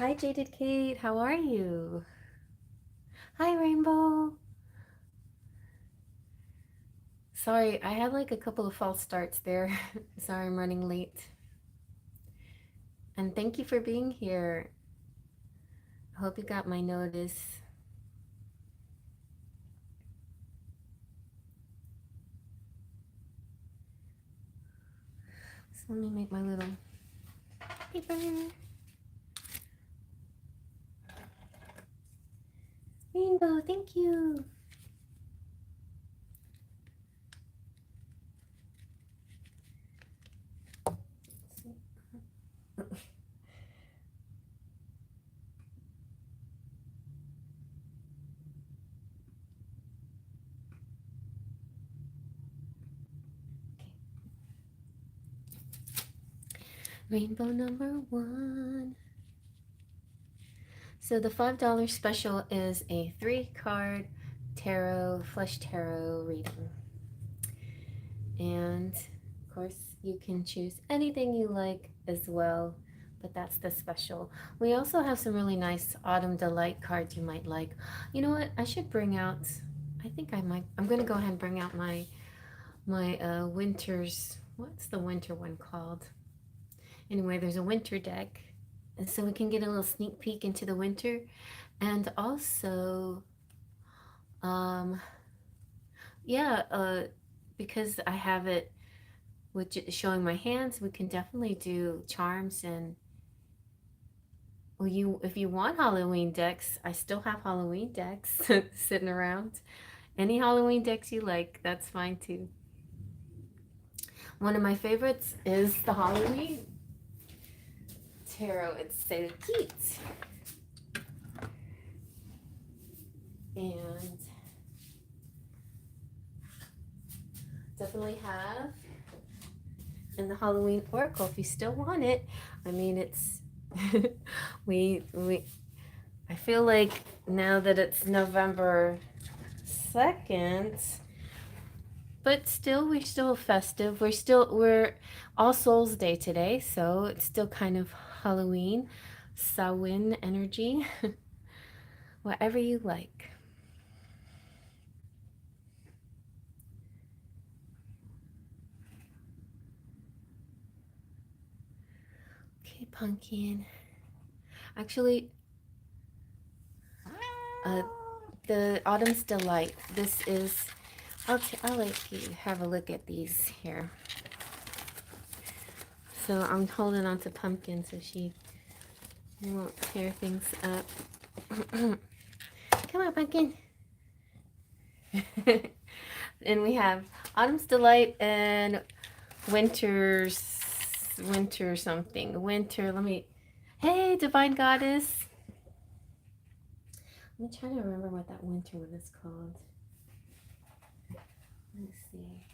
Hi, Jaded Kate. How are you? Hi, Rainbow. Sorry, I had like a couple of false starts there. Sorry, I'm running late. And thank you for being here. I hope you got my notice. So let me make my little paper. Rainbow, thank you. Rainbow number one. So the $5 special is a 3-card tarot, flesh tarot reading. And of course, you can choose anything you like as well, but that's the special. We also have some really nice Autumn Delight cards you might like. You know what? I should bring out, I think I might, I'm going to go ahead and bring out my winters, what's the winter one called? Anyway, there's a winter deck. And so we can get a little sneak peek into the winter. And also, um, yeah, because I have it with showing my hands, we can definitely do charms. And well, if you want Halloween decks, I still have Halloween decks sitting around. Any Halloween decks you like, that's fine too. One of my favorites is the Halloween tarot. It's so cute. And definitely have in the Halloween Oracle if you still want it. I mean, it's we I feel like now that it's November 2nd, but still we're still festive. We're All Souls Day today, so it's still kind of Halloween, Samhain energy. Whatever you like. Okay, pumpkin. Actually, the Autumn's Delight. This is, I'll let you have a look at these here. So I'm holding on to Pumpkin so she won't tear things up. Come on, Pumpkin. And we have Autumn's Delight and winter something. Let me, hey, Divine Goddess. I'm trying to remember what that winter one is called. Let's see.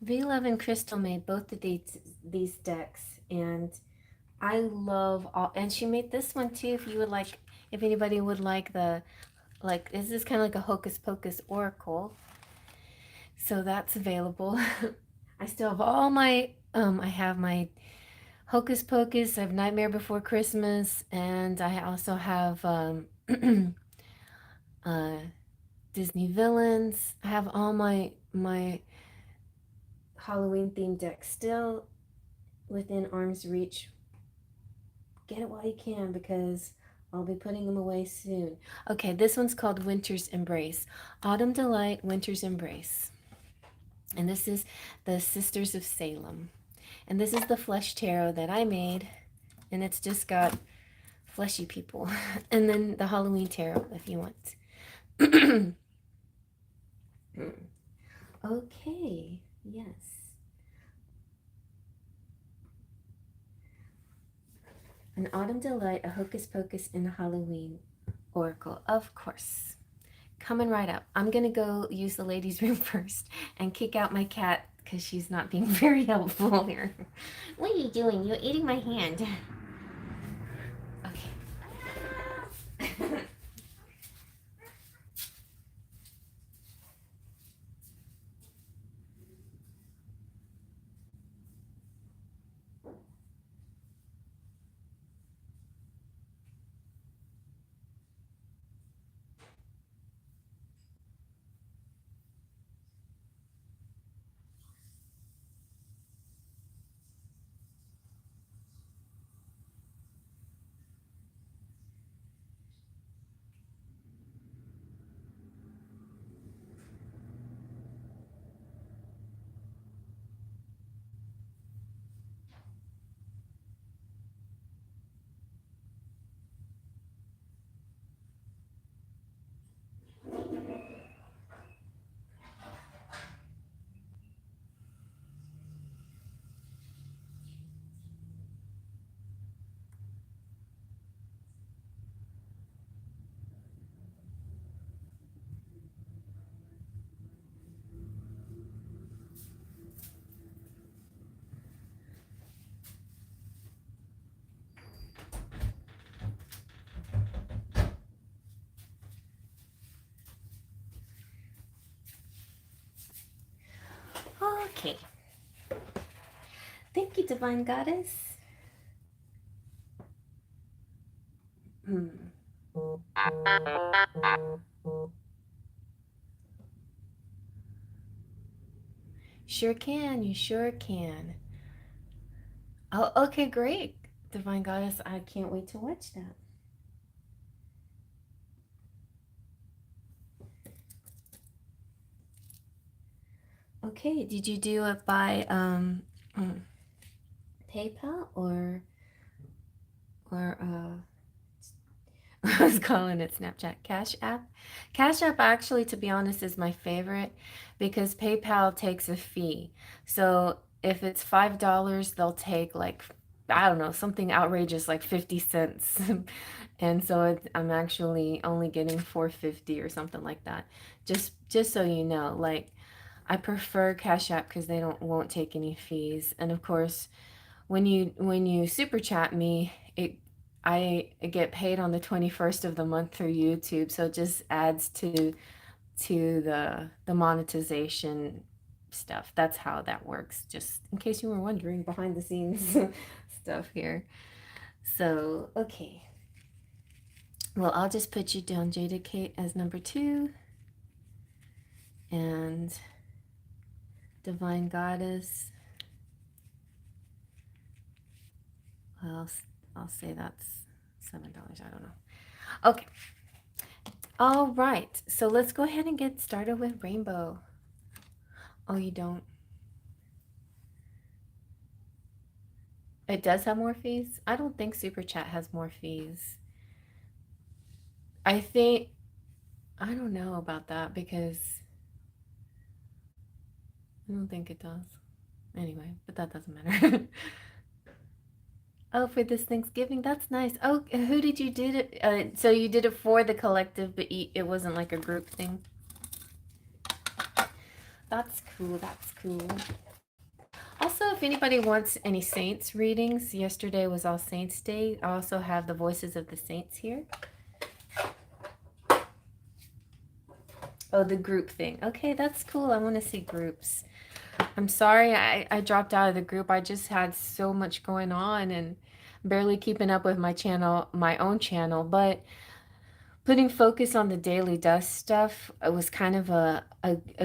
V-Love and Crystal made both of these decks, and I love all. And she made this one too. If you would like, if anybody would like this is kind of like a Hocus Pocus Oracle, so that's available. I still have all my I have my Hocus Pocus. I have Nightmare Before Christmas, and I also have uh, Disney villains. I have all my Halloween themed decks still within arm's reach. Get it while you can because I'll be putting them away soon. Okay, this one's called Winter's Embrace. Autumn Delight, Winter's Embrace. And this is the Sisters of Salem. And this is the flesh tarot that I made and it's just got fleshy people. And then the Halloween tarot if you want. Okay, yes. An autumn delight, a hocus pocus in a Halloween oracle, of course. Coming right up. I'm gonna go use the ladies' room first and kick out my cat because she's not being very helpful here. What are you doing? You're eating my hand. Okay. Okay. Thank you, Divine Goddess. Hmm. Sure can. You sure can. Oh, okay, great. Divine Goddess, I can't wait to watch that. Okay, did you do it by PayPal or I was calling it Snapchat Cash App? Cash App actually, to be honest, is my favorite because PayPal takes a fee. So if it's $5, they'll take like, I don't know, something outrageous like 50 cents. And so I'm actually only getting 4.50 or something like that. Just so you know, like I prefer Cash App because they won't take any fees. And of course, when you super chat me, I get paid on the 21st of the month through YouTube, so it just adds to the monetization stuff. That's how that works. Just in case you were wondering, behind the scenes stuff here. So, okay. Well, I'll just put you down, Jada Kate, as number 2, and Divine Goddess. Well, I'll say that's $7. I don't know. Okay. All right. So let's go ahead and get started with Rainbow. Oh, you don't? It does have more fees? I don't think Super Chat has more fees. I think, I don't know about that because I don't think it does. Anyway, but that doesn't matter. Oh, for this Thanksgiving, that's nice. Oh, who did you did it? So you did it for the collective, but it wasn't like a group thing. That's cool. That's cool. Also, if anybody wants any Saints readings, yesterday was All Saints Day. I also have the Voices of the Saints here. Oh, the group thing. Okay, that's cool. I want to see groups. I'm sorry I dropped out of the group. I just had so much going on and barely keeping up with my own channel, but putting focus on the daily dust stuff was kind of a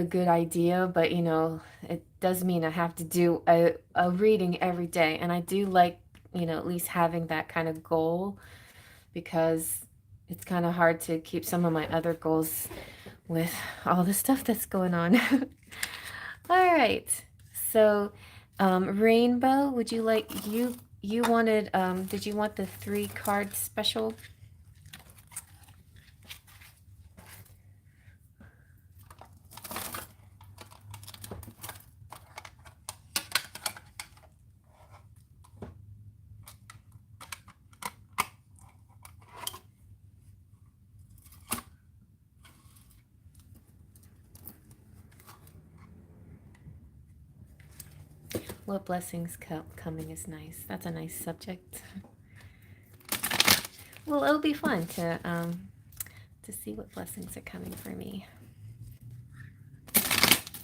good idea, but you know, it does mean I have to do a reading every day, and I do like, you know, at least having that kind of goal because it's kind of hard to keep some of my other goals with all the stuff that's going on. All right. So, Rainbow, would you like you wanted, did you want the 3-card special? What blessings coming is nice. That's a nice subject. Well, it'll be fun to see what blessings are coming for me,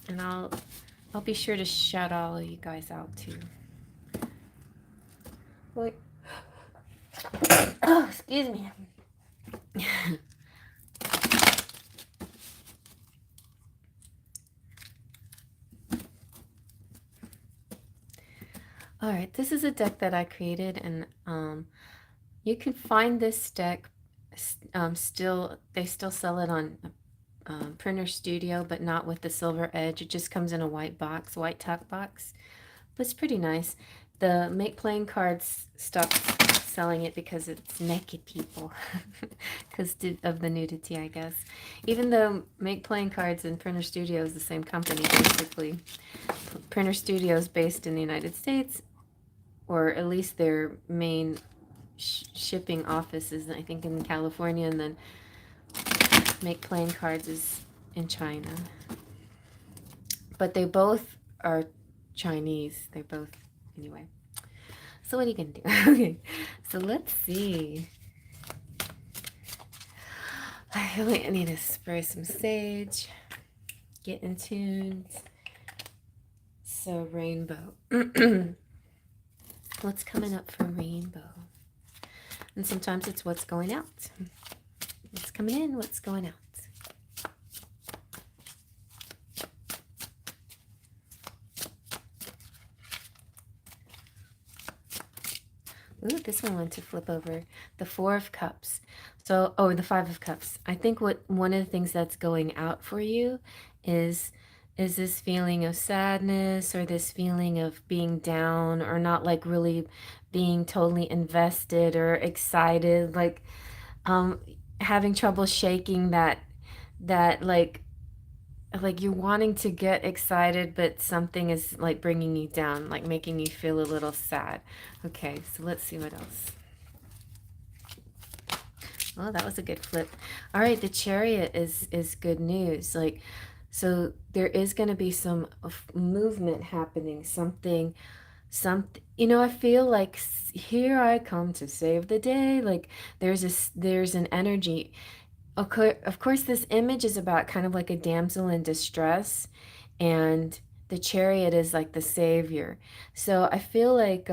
and I'll be sure to shout all of you guys out too. Wait. Oh, excuse me. All right, this is a deck that I created, and you can find this deck they still sell it on Printer Studio, but not with the silver edge. It just comes in a white box, white tuck box. But it's pretty nice. The Make Playing Cards stopped selling it because it's naked people, because of the nudity, I guess. Even though Make Playing Cards and Printer Studio is the same company, basically. Printer Studio is based in the United States, or at least their main shipping office is, I think, in California, and then Make Playing Cards is in China. But they both are Chinese. They're both, anyway. So what are you going to do? Okay, so let's see. I really need to spray some sage. Get in tune. So rainbow. What's coming up for rainbow? And sometimes it's what's going out. What's coming in, what's going out. Ooh, this one went to flip over. The 4 of Cups. So, oh, the 5 of Cups. I think one of the things that's going out for you is this feeling of sadness, or this feeling of being down, or not like really being totally invested or excited, like having trouble shaking that like you're wanting to get excited, but something is like bringing you down, like making you feel a little sad. Okay, so let's see what else. Oh, that was a good flip. All right, the Chariot is good news. Like, so there is going to be some movement happening, something, I feel like here I come to save the day. Like there's an energy. Of course, this image is about kind of like a damsel in distress, and the Chariot is like the savior. So I feel like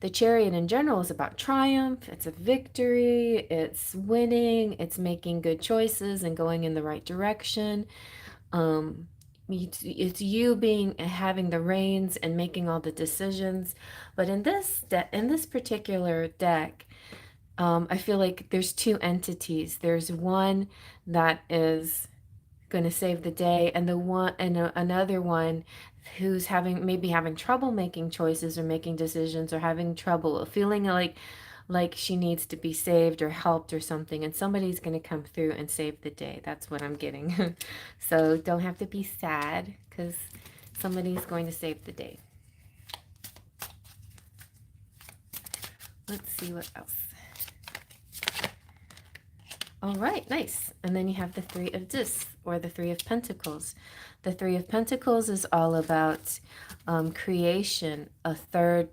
the Chariot in general is about triumph. It's a victory. It's winning. It's making good choices and going in the right direction. Um, it's you having the reins and making all the decisions. But in this particular deck, I feel like there's 2 entities. There's one that is going to save the day, and another one who's maybe having trouble making choices or making decisions, or having trouble feeling like she needs to be saved or helped or something, and somebody's going to come through and save the day. That's what I'm getting. So don't have to be sad, because somebody's going to save the day. Let's see what else. All right, nice. And then you have the 3 of Discs, or the 3 of Pentacles. The 3 of Pentacles is all about creation,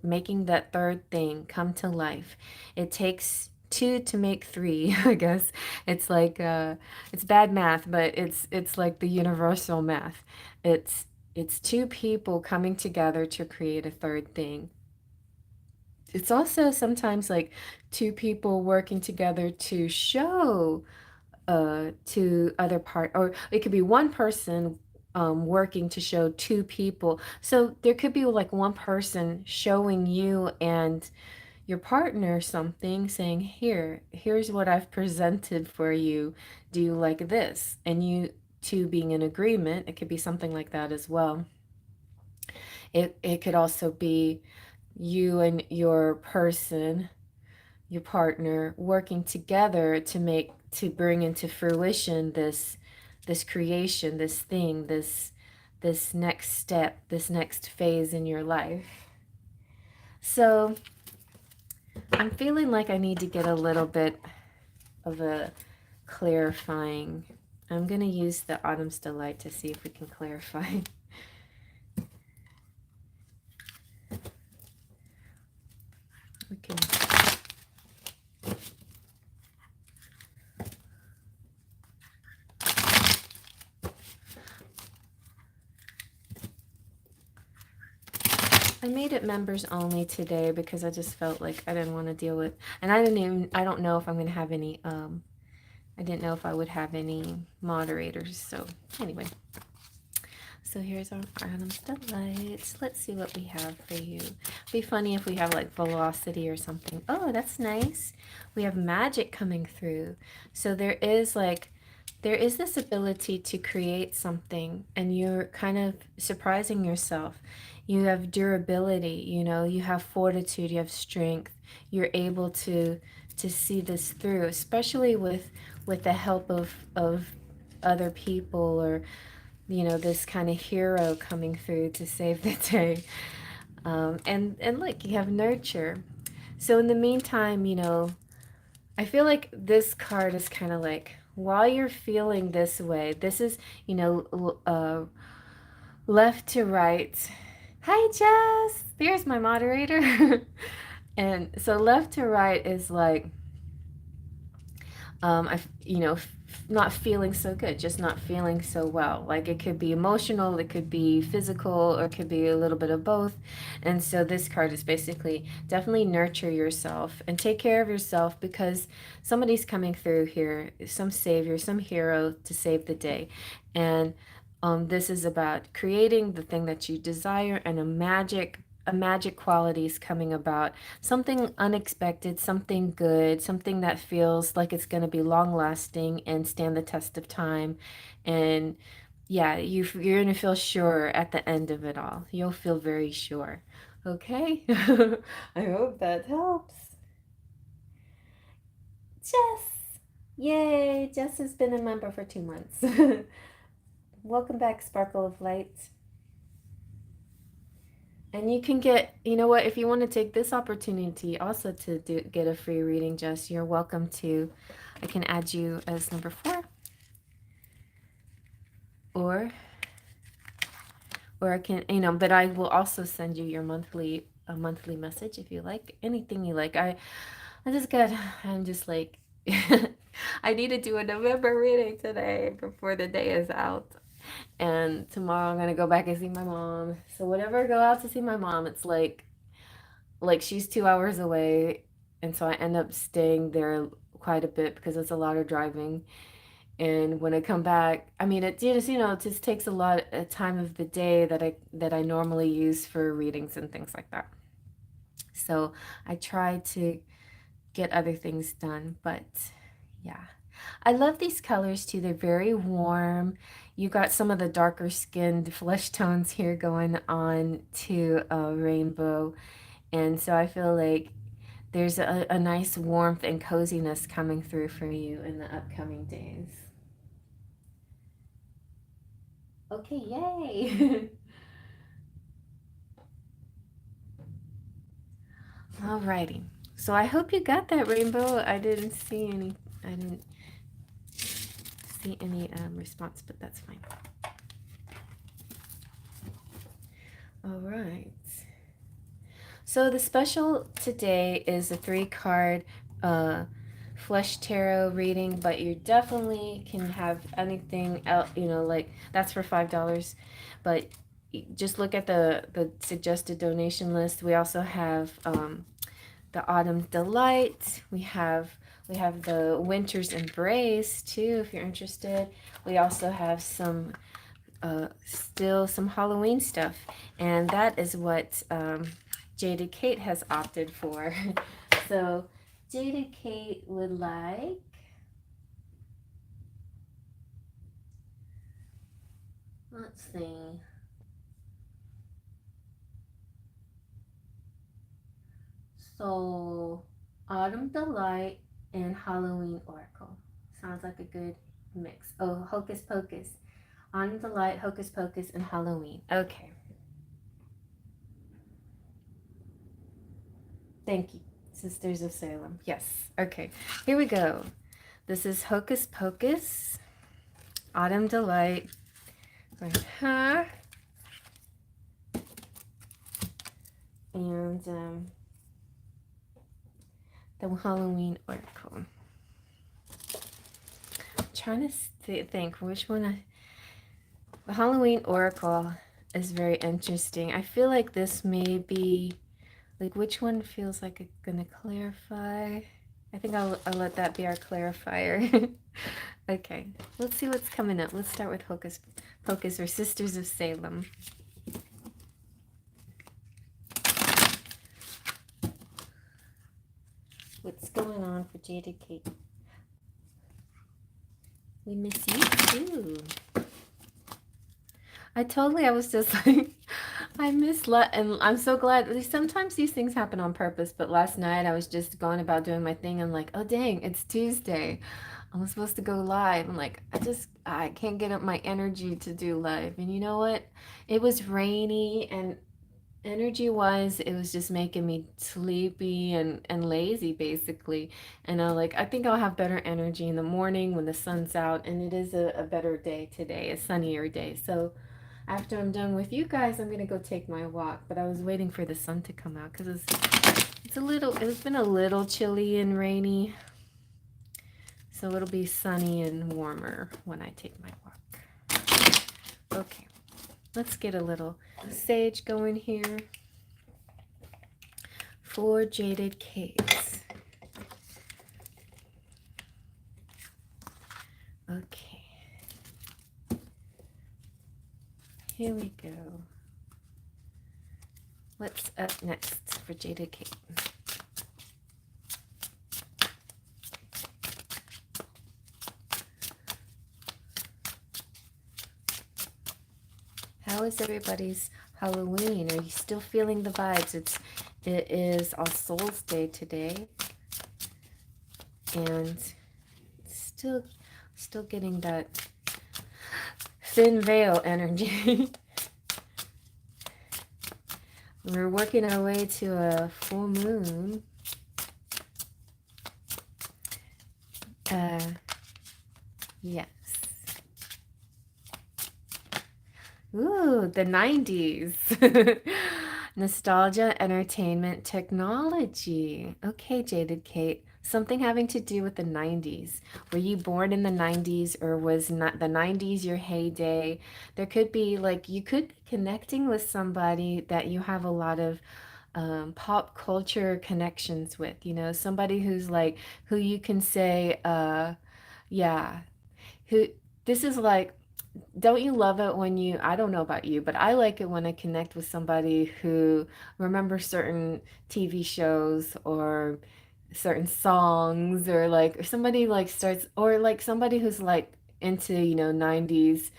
making that third thing come to life. It takes 2 to make 3, I guess. It's like it's bad math, but it's like the universal math. It's 2 people coming together to create a third thing. It's also sometimes like 2 people working together to show to other or it could be 1 person working to show 2 people. So there could be like 1 person showing you and your partner something, saying, here's what I've presented for you. Do you like this? And you 2 being in agreement. It could be something like that as well. It could also be you and your person, your partner, working together to bring into fruition this creation, this thing, this next step, this next phase in your life. So I'm feeling like I need to get a little bit of a clarifying. I'm going to use the Autumn's Delight to see if we can clarify. We can. I made it members only today because I just felt like I didn't want to deal with, and I don't know if I'm going to have any, I didn't know if I would have any moderators. So anyway, so here's our Autumn's Delight. Let's see what we have for you. It'd be funny if we have like velocity or something. Oh, that's nice. We have magic coming through. So there is this ability to create something, and you're kind of surprising yourself. You have durability, you have fortitude, you have strength. You're able to see this through, especially with the help of other people, or this kind of hero coming through to save the day. And look, you have nurture. So in the meantime, I feel like this card is kind of like, while you're feeling this way, this is, left to right. Hi, Jess. There's my moderator. And so left to right is like, not feeling so good, just not feeling so well. Like it could be emotional, it could be physical, or it could be a little bit of both. And so this card is basically definitely nurture yourself and take care of yourself, because somebody's coming through here, some savior, some hero to save the day. And this is about creating the thing that you desire, and a magic quality is coming about, something unexpected, something good, something that feels like it's going to be long lasting and stand the test of time. And yeah, you're going to feel sure at the end of it all. You'll feel very sure. Okay. I hope that helps. Jess. Yay, Jess has been a member for 2 months. Welcome back, Sparkle of Light. And you can get, you know what, if you want to take this opportunity also to get a free reading, Jess, you're welcome to. I can add you as number 4. Or I can, but I will also send you your a monthly message if you like. Anything you like. I'm just like, I need to do a November reading today before the day is out. And tomorrow I'm going to go back and see my mom. So whenever I go out to see my mom, it's like she's 2 hours away. And so I end up staying there quite a bit because it's a lot of driving. And when I come back, I mean, it just takes a lot of time of the day that I normally use for readings and things like that. So I try to get other things done, but yeah. I love these colors too. They're very warm. You got some of the darker skinned flesh tones here going on to a rainbow. And so I feel like there's a nice warmth and coziness coming through for you in the upcoming days. Okay, yay! Alrighty. So I hope you got that, rainbow. I didn't see any response, but that's fine. All right. So the special today is a 3-card flesh tarot reading, but you definitely can have anything else, like that's for $5. But just look at the suggested donation list. We also have the Autumn's Delight. We have the Winter's Embrace too, if you're interested. We also have still some Halloween stuff, and that is what Jaded Kate has opted for. So Jaded Kate would like, let's see, So, Autumn Delight and Halloween Oracle. Sounds like a good mix. Oh, Hocus Pocus. Autumn Delight, Hocus Pocus, and Halloween. Okay. Thank you, Sisters of Salem. Yes. Okay. Here we go. This is Hocus Pocus, Autumn Delight. Huh? And the Halloween Oracle. I'm trying to think which one. The Halloween Oracle is very interesting. I feel like this may be, like, which one feels like it's gonna clarify? I think I'll let that be our clarifier. Okay, let's see what's coming up. Let's start with Hocus Pocus or Sisters of Salem. What's going on for Jaded Kate? We miss you too. I was just like, I miss and I'm so glad. Sometimes these things happen on purpose, but last night I was just going about doing my thing and like, oh dang, it's Tuesday. I'm supposed to go live. I'm like, I can't get up my energy to do live. And you know what? It was rainy and energy-wise, it was just making me sleepy and lazy basically. And I think I'll have better energy in the morning when the sun's out, and it is a better day today, a sunnier day. So after I'm done with you guys, I'm gonna go take my walk. But I was waiting for the sun to come out because it's been a little chilly and rainy. So it'll be sunny and warmer when I take my walk. Okay, let's get a little sage going here for Jaded Kates. Okay. Here we go. What's up next for Jaded Kate? How is everybody's Halloween? Are you still feeling the vibes? It is All Souls Day today, and still getting that thin veil energy. We're working our way to a full moon. Yes. Ooh, the 90s. Nostalgia, entertainment, technology. Okay, Jaded Kate. Something having to do with the 90s. Were you born in the 90s, or was not the 90s your heyday? There could be, like, you could be connecting with somebody that you have a lot of pop culture connections with, you know, somebody who's like, who you can say, yeah, who, this is like, don't you love it when you, I don't know about you, but I like it when I connect with somebody who remembers certain TV shows or certain songs, or like, or somebody like starts, or like somebody who's like into, you know, 90s,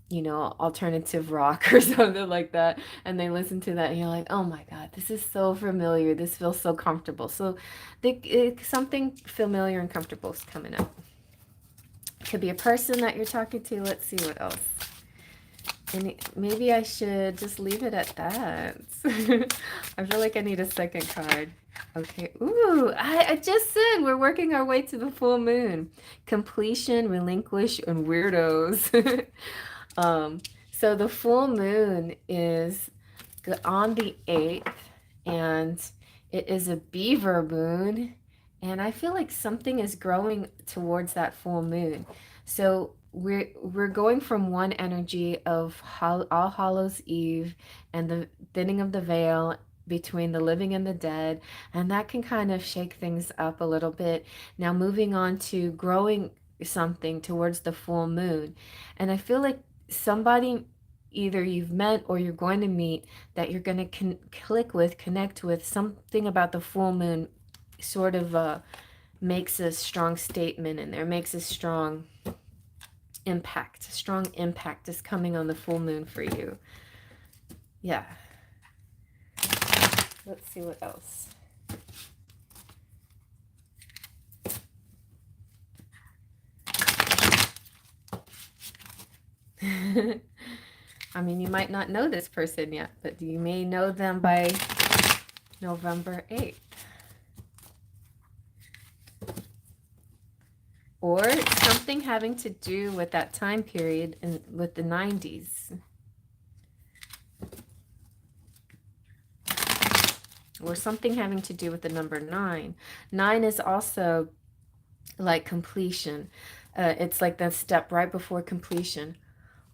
you know, alternative rock or something like that, and they listen to that and you're like, oh my God, this is so familiar. This feels so comfortable. So something familiar and comfortable is coming up. Could be a person that you're talking to. Let's see what else. And maybe I should just leave it at that. I feel like I need a second card. Okay. Ooh, I just said we're working our way to the full moon. Completion, relinquish, and weirdos. So the full moon is on the 8th, and it is a beaver moon. And I feel like something is growing towards that full moon. So we're going from one energy of All Hallows Eve and the thinning of the veil between the living and the dead, and that can kind of shake things up a little bit. Now moving on to growing something towards the full moon. And I feel like somebody either you've met or you're going to meet that you're going to click with, connect with, something about the full moon sort of makes a strong statement in there, makes a strong impact. Strong impact is coming on the full moon for you. Yeah. Let's see what else. I mean, you might not know this person yet, but you may know them by November 8th. Or something having to do with that time period and with the 90s. Or something having to do with the number 9. 9 is also like completion. It's like that step right before completion.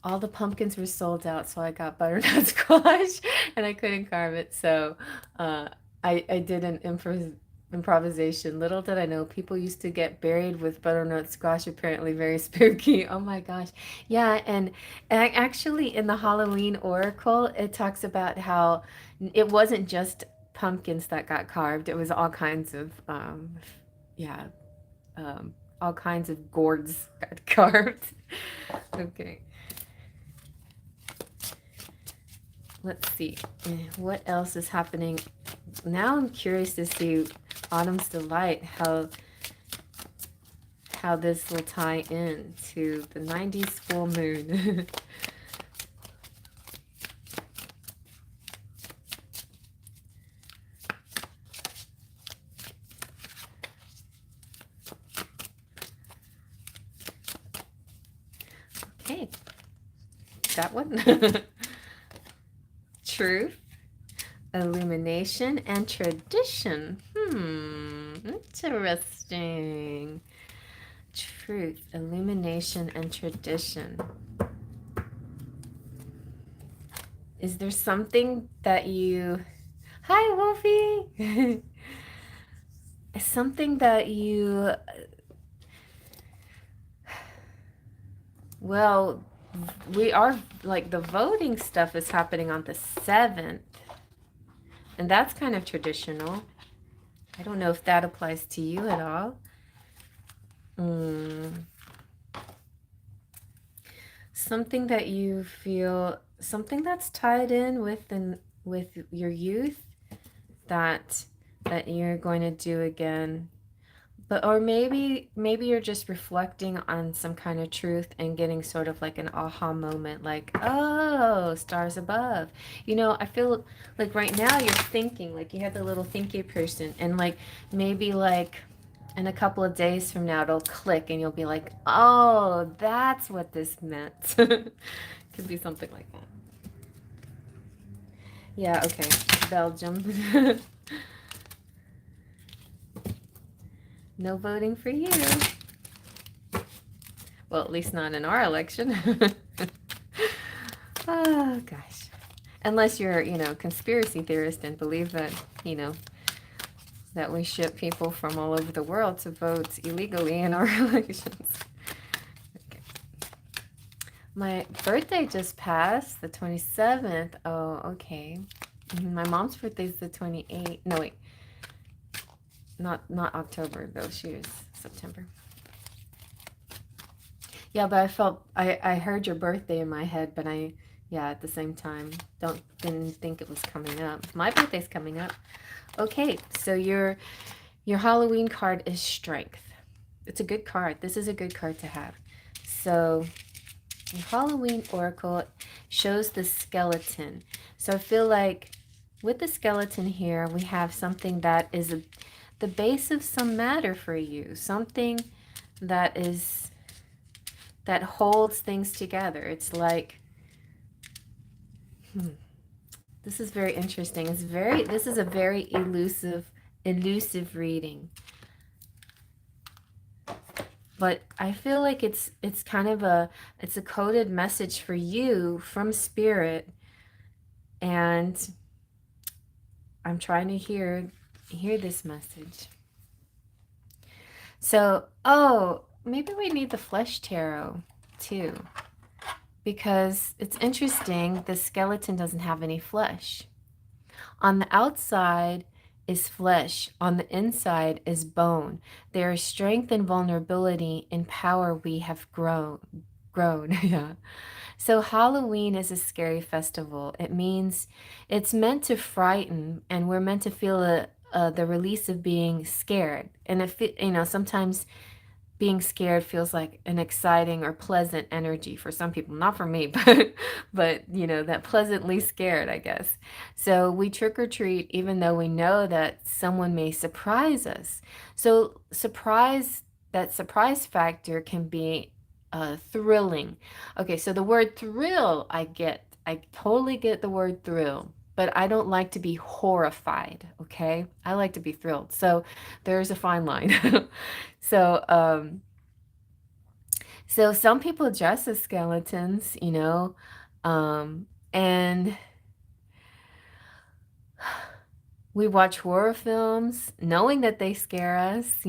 All the pumpkins were sold out, so I got butternut squash, and I couldn't carve it. So I did an improvisation. Little did I know, people used to get buried with butternut squash. Apparently, very spooky. Oh my gosh, yeah. And actually, in the Halloween Oracle, it talks about how it wasn't just pumpkins that got carved. It was all kinds of yeah, all kinds of gourds got carved. Okay. Let's see, what else is happening? Now I'm curious to see Autumn's Delight, how this will tie in to the 90s full moon. Okay, that one. Truth, illumination, and tradition. Interesting. Truth, illumination, and tradition. Is there something that you... Hi, Wolfie! Something that you... Well, we are, like, the voting stuff is happening on the 7th. And that's kind of traditional. I don't know if that applies to you at all. Something that you feel, something that's tied in with your youth that you're going to do again. But or maybe you're just reflecting on some kind of truth and getting sort of like an aha moment, like, oh, stars above. You know, I feel like right now you're thinking, like you have the little thinky person, and like maybe like in a couple of days from now it'll click and you'll be like, oh, that's what this meant. Could be something like that. Yeah, okay. Belgium. No voting for you. Well, at least not in our election. Oh, gosh. Unless you're, you know, conspiracy theorist and believe that, you know, that we ship people from all over the world to vote illegally in our elections. Okay. My birthday just passed, the 27th. Oh, okay. My mom's birthday is the 28th. No, wait. Not October, though. She was September. Yeah, but I heard your birthday in my head, but yeah, at the same time, didn't think it was coming up. My birthday's coming up. Okay, so your Halloween card is Strength. It's a good card. This is a good card to have. So your Halloween Oracle shows the skeleton. So I feel like with the skeleton here, we have something that is the base of some matter for you. Something that holds things together. It's like, this is very interesting. This is a very elusive reading. But I feel like it's kind of it's a coded message for you from Spirit, and I'm trying to hear this message. So, maybe we need the Flesh Tarot too, because it's interesting. The skeleton doesn't have any flesh. On the outside is flesh. On the inside is bone. There is strength and vulnerability and power we have grown grown. Yeah. So Halloween is a scary festival. It means it's meant to frighten, and we're meant to feel the release of being scared. And sometimes being scared feels like an exciting or pleasant energy for some people, not for me, but that pleasantly scared, I guess. So we trick or treat even though we know that someone may surprise us. So that surprise factor can be thrilling. Okay, so the word thrill I totally get the word thrill, but I don't like to be horrified. Okay, I like to be thrilled, so there's a fine line. So, so some people dress as skeletons, and we watch horror films knowing that they scare us.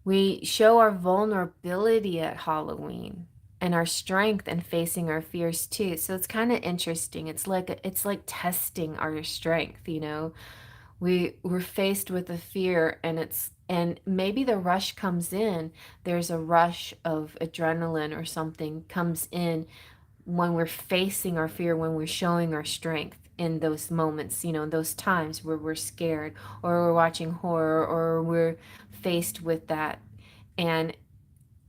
We show our vulnerability at Halloween and our strength and facing our fears too. So it's kind of interesting. It's like testing our strength. We're faced with a fear, and maybe the rush comes in. There's a rush of adrenaline or something comes in when we're facing our fear, when we're showing our strength in those moments, those times where we're scared or we're watching horror or we're faced with that. And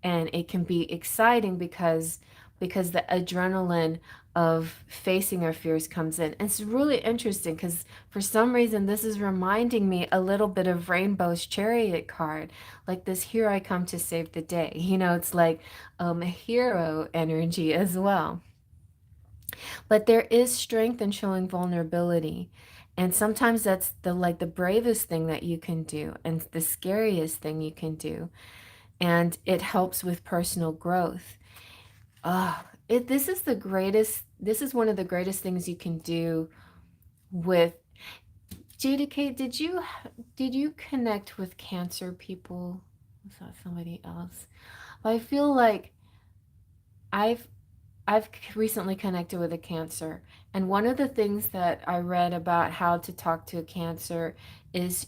it can be exciting because the adrenaline of facing our fears comes in. And it's really interesting because for some reason this is reminding me a little bit of Rainbow's Chariot card, like this here I come to save the day. It's like a hero energy as well. But there is strength in showing vulnerability. And sometimes that's the bravest thing that you can do and the scariest thing you can do. And it helps with personal growth. This is one of the greatest things you can do with Jada Kate, did you connect with cancer people? Was that somebody else? I feel like I've I've recently connected with a cancer, and one of the things that I read about how to talk to a cancer is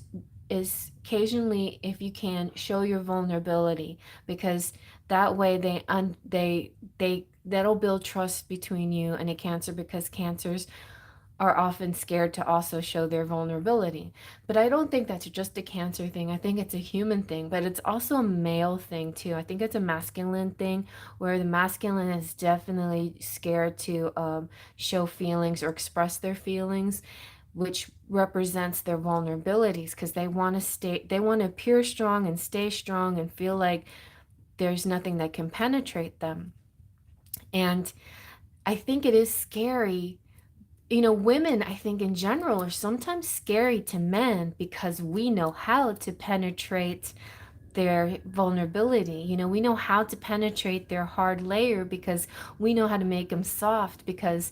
is occasionally, if you can, show your vulnerability, because that way that'll build trust between you and a cancer, because cancers are often scared to also show their vulnerability. But I don't think that's just a cancer thing. I think it's a human thing, but it's also a male thing too. I think it's a masculine thing, where the masculine is definitely scared to show feelings or express their feelings, which represents their vulnerabilities, because they want to appear strong and stay strong and feel like there's nothing that can penetrate them. And I think it is scary. Women, I think in general, are sometimes scary to men because we know how to penetrate their vulnerability. We know how to penetrate their hard layer because we know how to make them soft, because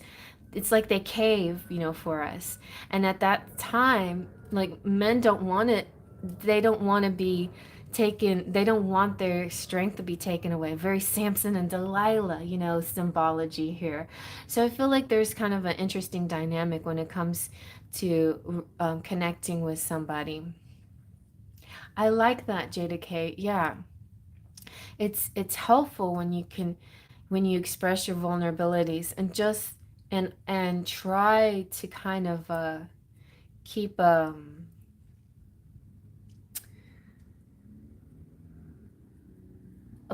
it's like they cave, for us. And at that time, like, men don't want it. They don't want to be taken. They don't want their strength to be taken away. Very Samson and Delilah, symbology here. So I feel like there's kind of an interesting dynamic when it comes to connecting with somebody. I like that, Jada K. Yeah, it's helpful when you express your vulnerabilities and just and try to kind of keep a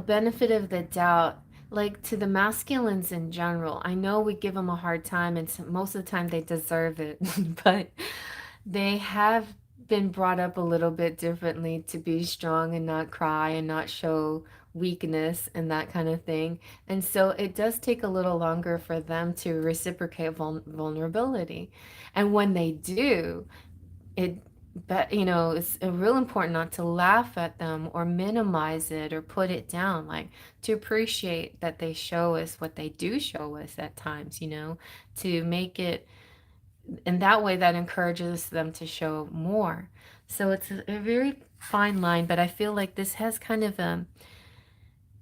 benefit of the doubt, like, to the masculines in general. I know we give them a hard time, and most of the time they deserve it, but they have been brought up a little bit differently to be strong and not cry and not show weakness and that kind of thing. And so it does take a little longer for them to reciprocate vulnerability. And when they do, it but it's real important not to laugh at them or minimize it or put it down, like, to appreciate that they show us what they do show us at times, to make it, and that way that encourages them to show more. So it's a very fine line, but I feel like this has kind of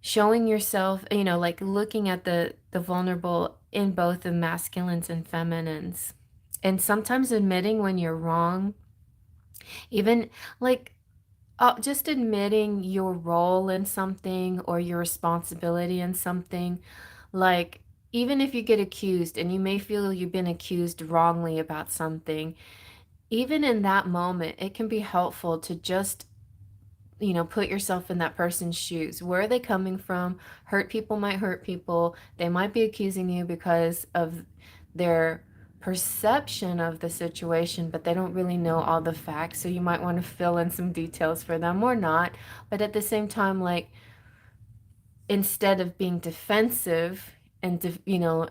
showing yourself, like looking at the vulnerable in both the masculines and feminines, and sometimes admitting when you're wrong. Even, like, just admitting your role in something or your responsibility in something. Like, even if you get accused and you may feel you've been accused wrongly about something, even in that moment, it can be helpful to just, put yourself in that person's shoes. Where are they coming from? Hurt people might hurt people. They might be accusing you because of their perception of the situation, but they don't really know all the facts. So you might want to fill in some details for them or not. But at the same time, like, instead of being defensive and,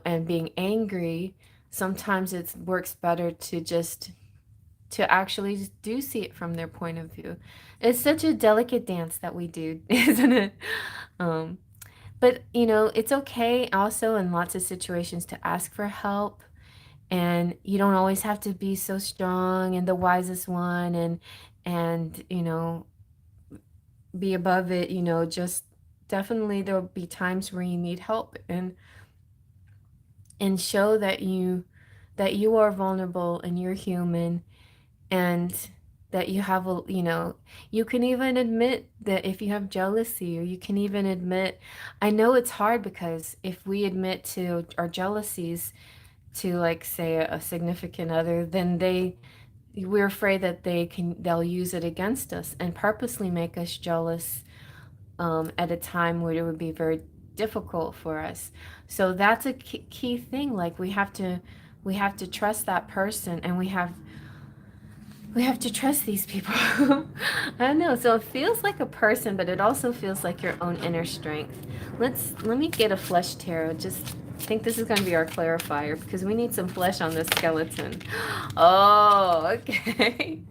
and being angry, sometimes it works better to actually do see it from their point of view. It's such a delicate dance that we do, isn't it? Um, but it's okay also in lots of situations to ask for help, and you don't always have to be so strong and the wisest one and be above it. Just definitely there'll be times where you need help, and show that you are vulnerable and you're human, and that you have you can even admit that if you have jealousy, or you can even admit, I know it's hard because if we admit to our jealousies to, like, say, a significant other, then we're afraid that they'll use it against us and purposely make us jealous, at a time where it would be very difficult for us. So that's a key thing. Like, we have to trust that person, and we have to trust these people. I don't know. So it feels like a person, but it also feels like your own inner strength. Let me get a flesh tarot. Just think this is going to be our clarifier, because we need some flesh on this skeleton. Oh, okay.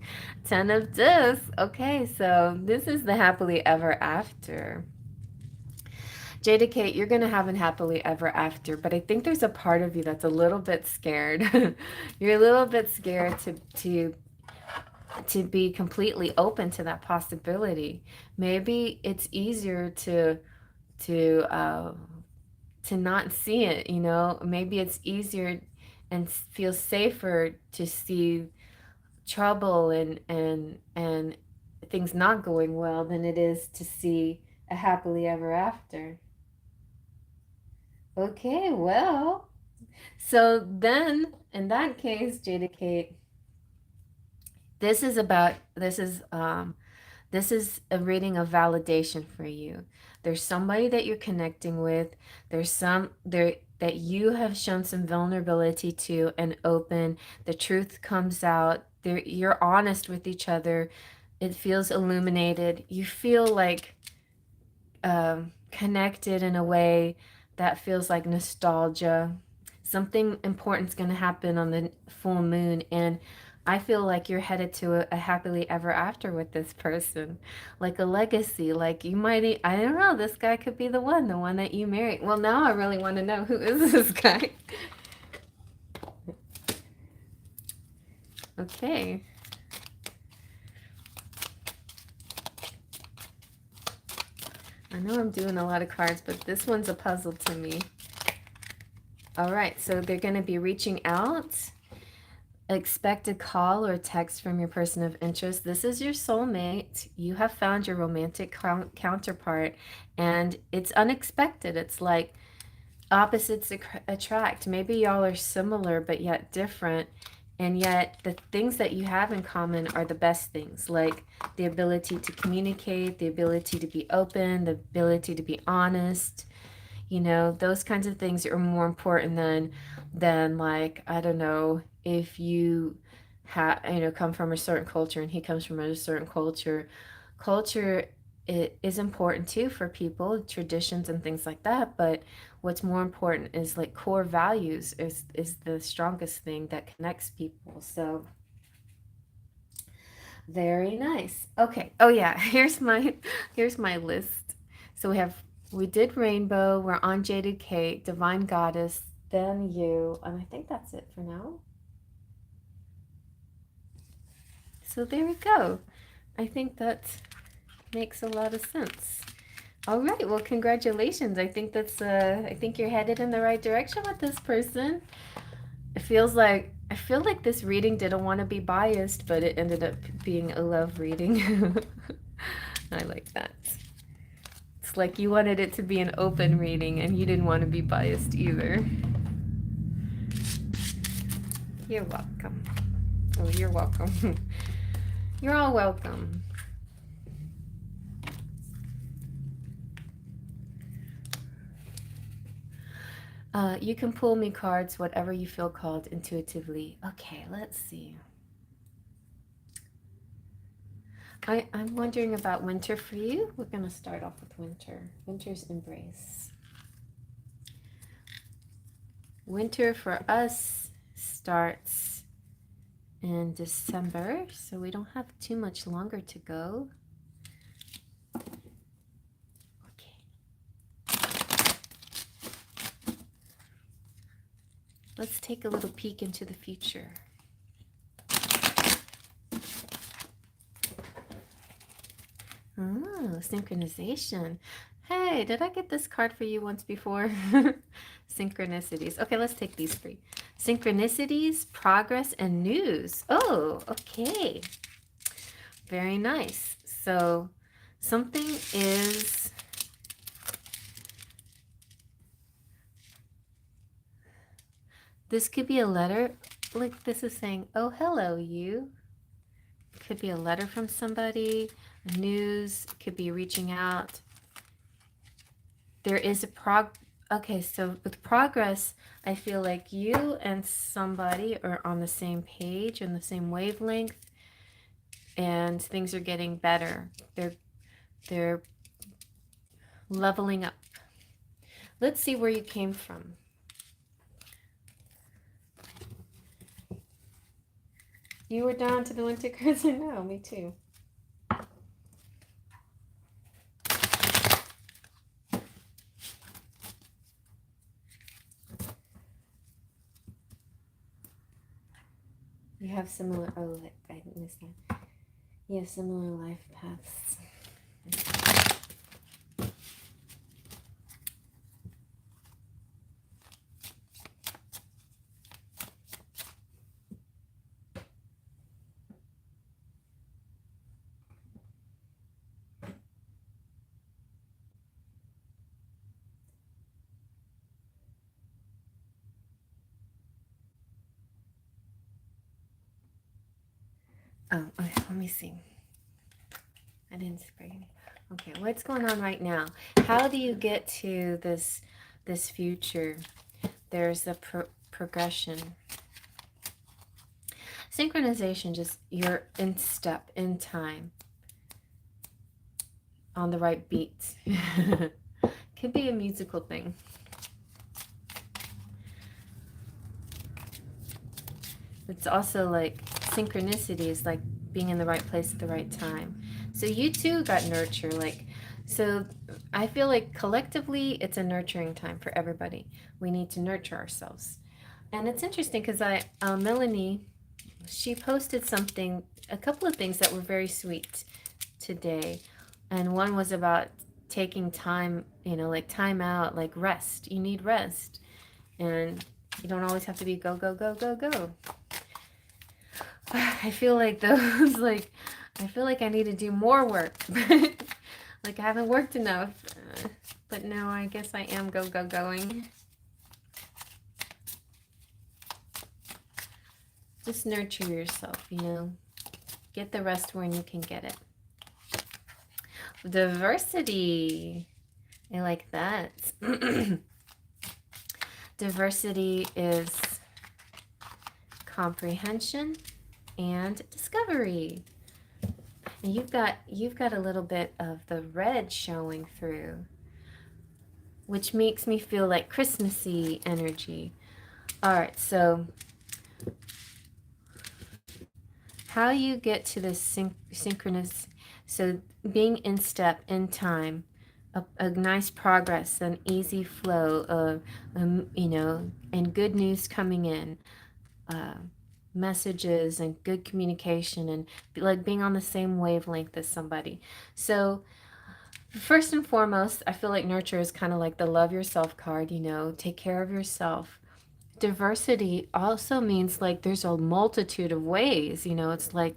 10 of discs. Okay, so this is the happily ever after. Jada Kate, you're going to have an happily ever after, but I think there's a part of you that's a little bit scared. You're a little bit scared to be completely open to that possibility. Maybe it's easier to uh, to not see it. Maybe it's easier and feel safer to see trouble and things not going well than it is to see a happily ever after. Okay, well, so then in that case, Jada Kate, this is a reading of validation for you. There's somebody that you're connecting with. There's some there that you have shown some vulnerability to and open. The truth comes out. You're honest with each other. It feels illuminated. You feel like, connected in a way that feels like nostalgia. Something important's going to happen on the full moon, and I feel like you're headed to a happily ever after with this person, like a legacy. Like, you might, I don't know, this guy could be the one that you marry. Well, now I really want to know, who is this guy? Okay. I know I'm doing a lot of cards, but this one's a puzzle to me. All right, so they're going to be reaching out. Expect a call or text from your person of interest. This is your soulmate. You have found your romantic counterpart, and it's unexpected. It's like opposites attract. Maybe y'all are similar but yet different, and yet the things that you have in common are the best things, like the ability to communicate, the ability to be open, the ability to be honest. Those kinds of things are more important than, like, I don't know, if you come from a certain culture and he comes from a certain culture. Culture is important too for people, traditions and things like that, but what's more important is, like, core values is the strongest thing that connects people. So very nice. Okay. Oh yeah, here's my list. So we did Rainbow, we're on Jaded Kate, Divine Goddess, then you, and I think that's it for now. So there we go. I think that makes a lot of sense. All right, well, congratulations. I think you're headed in the right direction with this person. I feel like this reading didn't want to be biased, but it ended up being a love reading. I like that. It's like you wanted it to be an open reading and you didn't want to be biased either. You're welcome. Oh, you're welcome. You're all welcome. You can pull me cards, whatever you feel called intuitively. Okay, let's see. I'm wondering about winter for you. We're going to start off with winter. Winter's embrace. Winter for us starts in December, so we don't have too much longer to go. Okay. Let's take a little peek into the future. Oh, synchronization. Hey, did I get this card for you once before? Synchronicities. Okay, let's take these three. Synchronicities, progress, and news. Oh, okay. Very nice. So something is... This could be a letter. Like this is saying, oh, hello, you. Could be a letter from somebody. News. Could be reaching out. There is a okay, so with progress, I feel like you and somebody are on the same page and the same wavelength, and things are getting better. They're leveling up. Let's see where you came from. You were down to the winter cards? I know, me too. You have similar, oh, I missed that. You have similar life paths. Oh, okay, let me see. I didn't spray any. Okay, what's going on right now? How do you get to this future? There's a progression. Synchronization, just you're in step, in time, on the right beat. Could be a musical thing. It's also like synchronicity is like being in the right place at the right time. So you too got nurture. Like, so I feel like collectively it's a nurturing time for everybody. We need to nurture ourselves. And it's interesting because Melanie, she posted something, a couple of things that were very sweet today. And one was about taking time, you know, like time out, like rest. You need rest. And you don't always have to be go, go, go, go, go. I feel like those, like, I feel like I need to do more work. Like I haven't worked enough. But no, I guess I am go, go, going. Just nurture yourself, you know. Get the rest when you can get it. Diversity. I like that. Diversity is comprehension and discovery. And you've got a little bit of the red showing through, which makes me feel like Christmassy energy. All right, so how you get to this synchronous, so being in step, in time, a nice progress, an easy flow of, you know, and good news coming in, messages and good communication, and like being on the same wavelength as somebody. So first and foremost, I feel like nurture is kind of like the love yourself card, you know, take care of yourself. Diversity also means like there's a multitude of ways, you know, it's like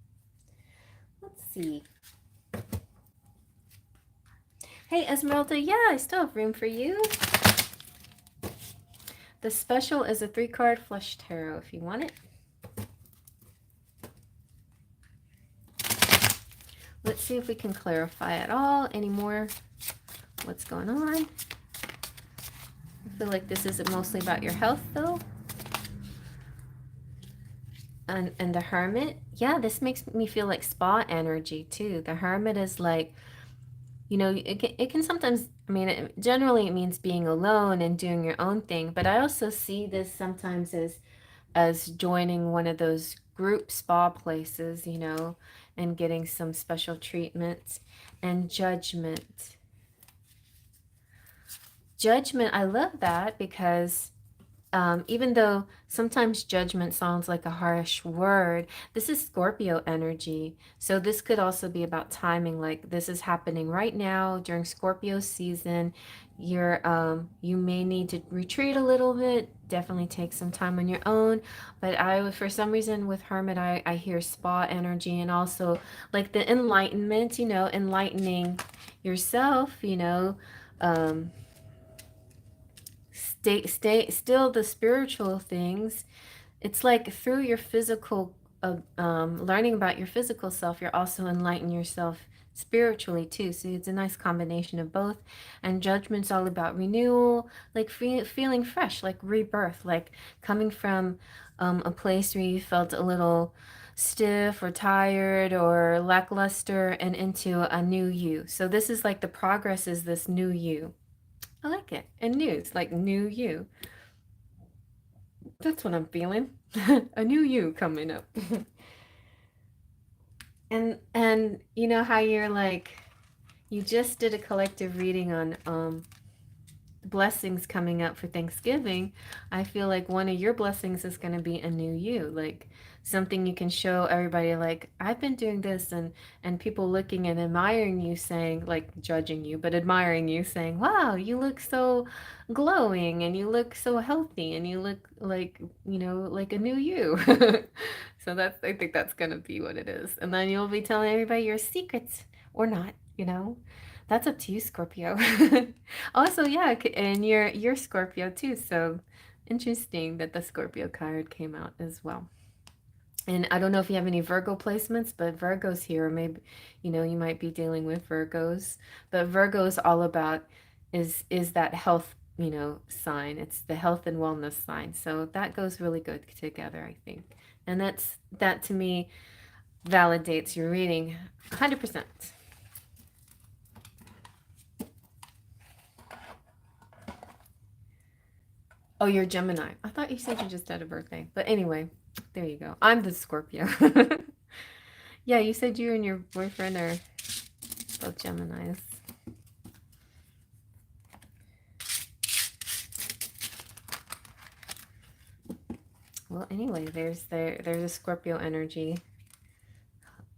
Let's see. Hey, Esmeralda, yeah, I still have room for you. The special is a 3-card flush tarot if you want it. Let's see if we can clarify at all anymore what's going on. I feel like this is mostly about your health though. And the Hermit, yeah, this makes me feel like spa energy too. The Hermit is like, you know, it can sometimes, I mean, generally it means being alone and doing your own thing, but I also see this sometimes as joining one of those group spa places, you know, and getting some special treatments. And Judgment. Judgment, I love that because even though sometimes judgment sounds like a harsh word, this is Scorpio energy. So this could also be about timing. Like this is happening right now during Scorpio season. You may need to retreat a little bit. Definitely take some time on your own. But for some reason with Hermit, I hear spa energy and also like the enlightenment. You know, enlightening yourself. You know. Stay still the spiritual things. It's like through your physical learning about your physical self, you're also enlightening yourself spiritually too. So it's a nice combination of both. And Judgment's all about renewal, like feeling fresh, like rebirth, like coming from a place where you felt a little stiff or tired or lackluster and into a new you. So this is like the progress is this new you. I like it. And news, like new you. That's what I'm feeling. A new you coming up. And you know how you're like you just did a collective reading on blessings coming up for Thanksgiving. I feel like one of your blessings is going to be a new you, like something you can show everybody like I've been doing this and people looking and admiring you saying like judging you but admiring you saying wow you look so glowing and you look so healthy and you look like you know like a new you. So that's I think that's going to be what it is, and then you'll be telling everybody your secrets or not, you know. That's up to you, Scorpio. Also, yeah, and you're Scorpio too, so interesting that the Scorpio card came out as well. And I don't know if you have any Virgo placements, but Virgo's here. Maybe, you know, you might be dealing with Virgos. But Virgo is all about is that health, you know, sign. It's the health and wellness sign. So that goes really good together, I think. And that to me validates your reading 100%. Oh, you're Gemini. I thought you said you just had a birthday. But anyway, there you go. I'm the Scorpio. Yeah, you said you and your boyfriend are both Geminis. Well, anyway, there's a Scorpio energy.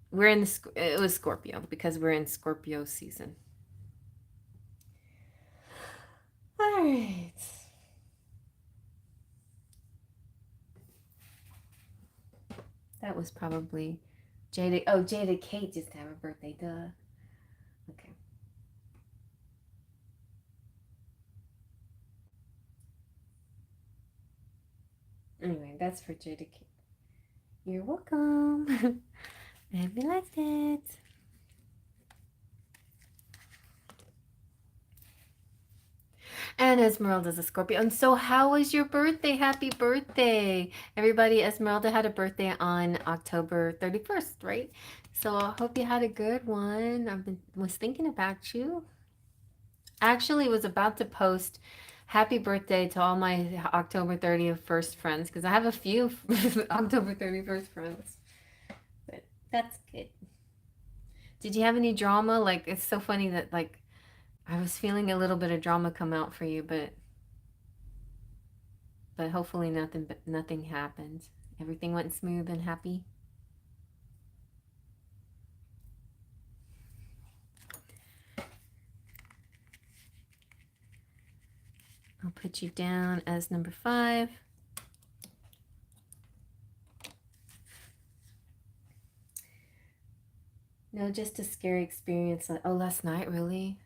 We're in the it was Scorpio because we're in Scorpio season. All right. That was probably Jada. Oh, Jada Kate just had her birthday. Duh. Okay. Anyway, that's for Jada Kate. You're welcome. I hope you liked it. And Esmeralda's a Scorpio. And so how was your birthday? Happy birthday. Everybody, Esmeralda had a birthday on October 31st, right? So I hope you had a good one. Was thinking about you. Actually was about to post happy birthday to all my October 31st friends because I have a few October 31st friends. But that's good. Did you have any drama? Like it's so funny that like I was feeling a little bit of drama come out for you, but hopefully nothing happened. Everything went smooth and happy. I'll put you down as number 5. know, just a scary experience. Like, oh, last night, really?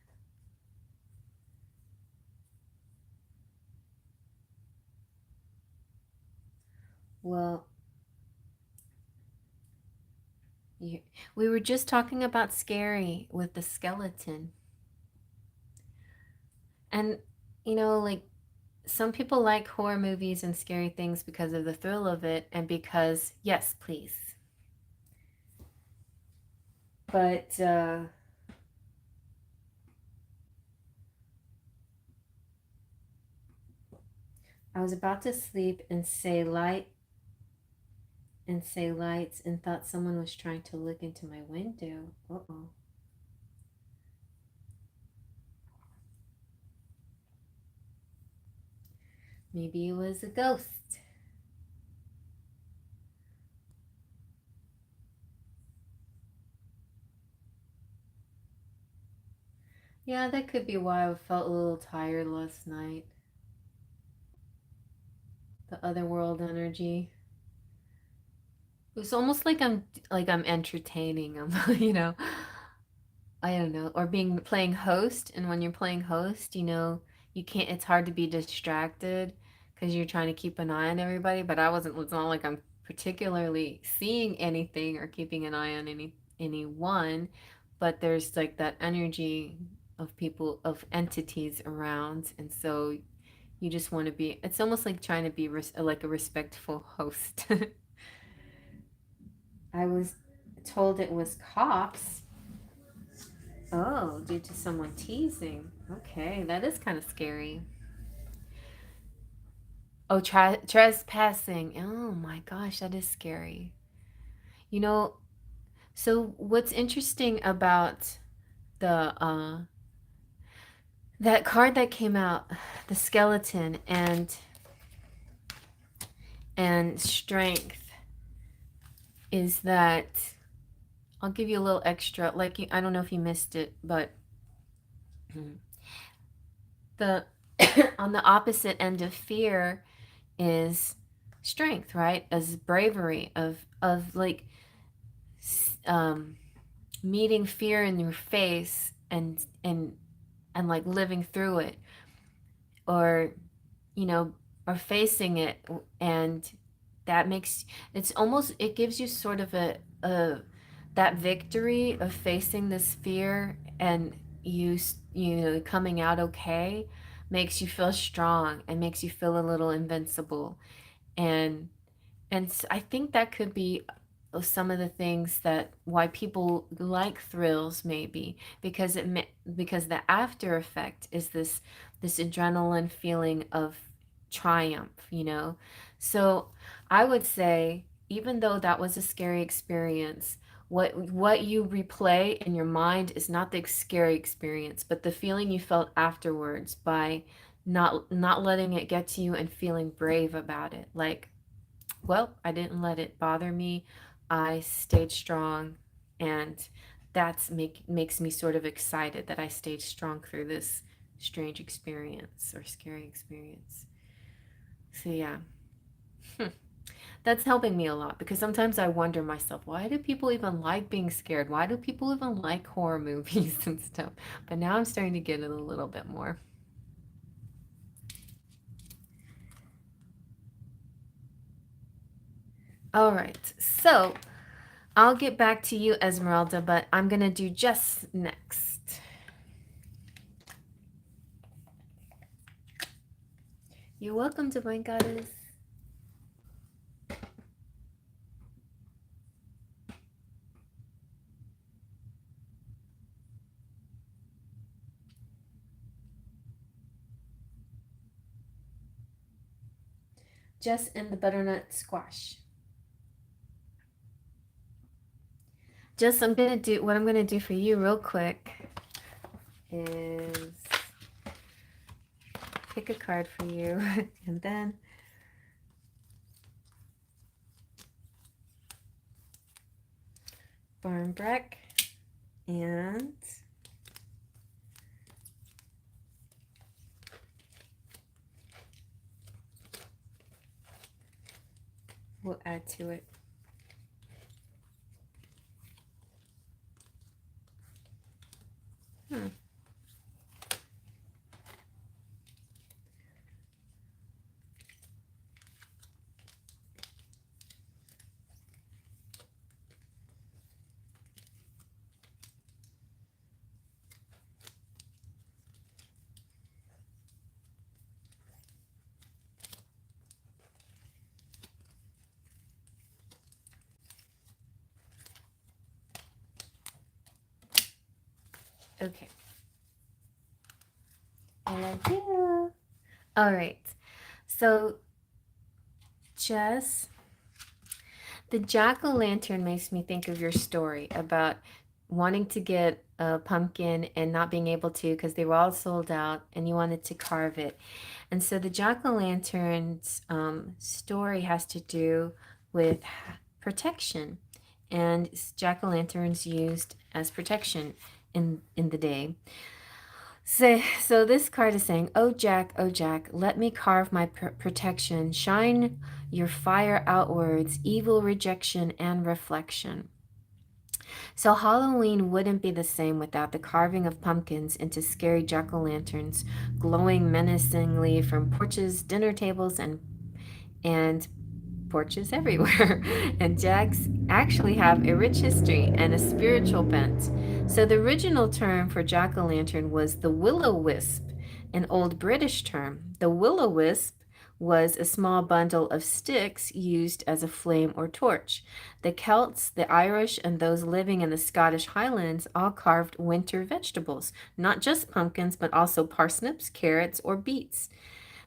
Well, we were just talking about scary with the skeleton. And, you know, like, some people like horror movies and scary things because of the thrill of it and because, yes, please. But, I was about to sleep and say lights and thought someone was trying to look into my window. Uh-oh. Maybe it was a ghost. Yeah, that could be why I felt a little tired last night. The otherworld energy. It was almost like I'm entertaining them, you know. I don't know, or being playing host, and when you're playing host, you know, you can't, it's hard to be distracted because you're trying to keep an eye on everybody, but it's not like I'm particularly seeing anything or keeping an eye on anyone, but there's like that energy of people, of entities around, and so you just want to be, it's almost like trying to be like a respectful host. I was told it was cops. Oh, due to someone teasing. Okay, that is kind of scary. Oh, trespassing. Oh my gosh, that is scary. You know, so what's interesting about the that card that came out, the skeleton and strength, is that I'll give you a little extra. Like, I don't know if you missed it, but the on the opposite end of fear is strength, right? As bravery of like um meeting fear in your face and like living through it, or you know, or facing it, and that makes, it's almost, it gives you sort of a that victory of facing this fear, and you know, coming out okay, makes you feel strong and makes you feel a little invincible. and I think that could be some of the things that why people like thrills, maybe because because the after effect is this adrenaline feeling of triumph, you know. So I would say, even though that was a scary experience, what you replay in your mind is not the scary experience, but the feeling you felt afterwards by not letting it get to you and feeling brave about it. Like, well, I didn't let it bother me. I stayed strong, and makes me sort of excited that I stayed strong through this strange experience or scary experience. So yeah, that's helping me a lot, because sometimes I wonder myself, why do people even like being scared? Why do people even like horror movies and stuff? But now I'm starting to get it a little bit more. All right, so I'll get back to you, Esmeralda, but I'm gonna do just next. You're welcome, Divine Goddess. Jess and the butternut squash. Jess, what I'm gonna do for you real quick is pick a card for you, and then Barnbreck, and we'll add to it. Hmm. Okay. And I do. All right. So, Jess, the jack-o'-lantern makes me think of your story about wanting to get a pumpkin and not being able to because they were all sold out and you wanted to carve it. And so the jack-o'-lantern's story has to do with protection. And jack-o'-lanterns used as protection in the day. So this card is saying, oh Jack, let me carve my protection. Shine your fire outwards, evil rejection and reflection. So Halloween wouldn't be the same without the carving of pumpkins into scary jack-o'-lanterns, glowing menacingly from porches, dinner tables, and porches everywhere. And jacks actually have a rich history and a spiritual bent. So the original term for jack-o'-lantern was the will-o'-wisp, an old British term. The will-o'-wisp was a small bundle of sticks used as a flame or torch. The Celts, the Irish, and those living in the Scottish Highlands all carved winter vegetables, not just pumpkins, but also parsnips, carrots, or beets.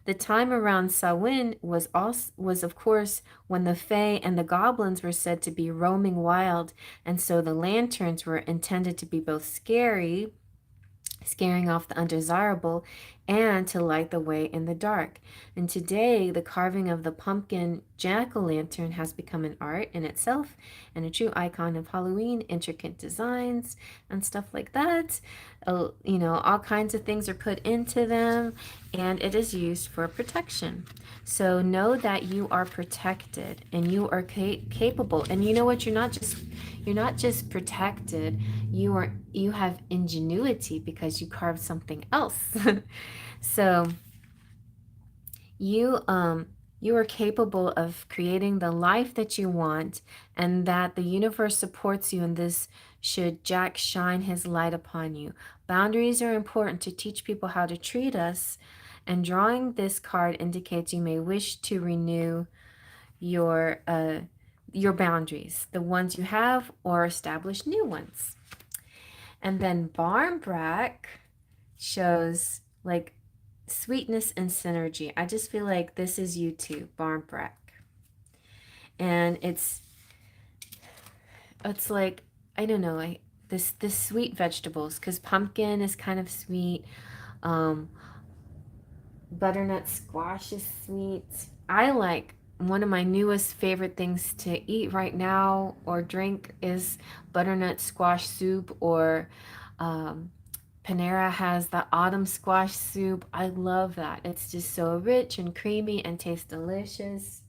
The time around Samhain was of course when the Fae and the goblins were said to be roaming wild, and so the lanterns were intended to be both scary, scaring off the undesirable, and to light the way in the dark. And today, the carving of the pumpkin jack-o'-lantern has become an art in itself and a true icon of Halloween, intricate designs and stuff like that. All kinds of things are put into them, and it is used for protection. So know that you are protected and you are capable. And you know what? You're not just protected, you have ingenuity because you carved something else. So you are capable of creating the life that you want, and that the universe supports you in this should Jack shine his light upon you. Boundaries are important to teach people how to treat us, and drawing this card indicates you may wish to renew your uh your boundaries, the ones you have, or establish new ones. And then Barmbrack shows like sweetness and synergy. I just feel like this is you too, Barmbrack. And it's like, I don't know, this sweet vegetables, because pumpkin is kind of sweet. Um, butternut squash is sweet. I like one of my newest favorite things to eat right now or drink is butternut squash soup, or um, Panera has the autumn squash soup. I love that. It's just so rich and creamy and tastes delicious.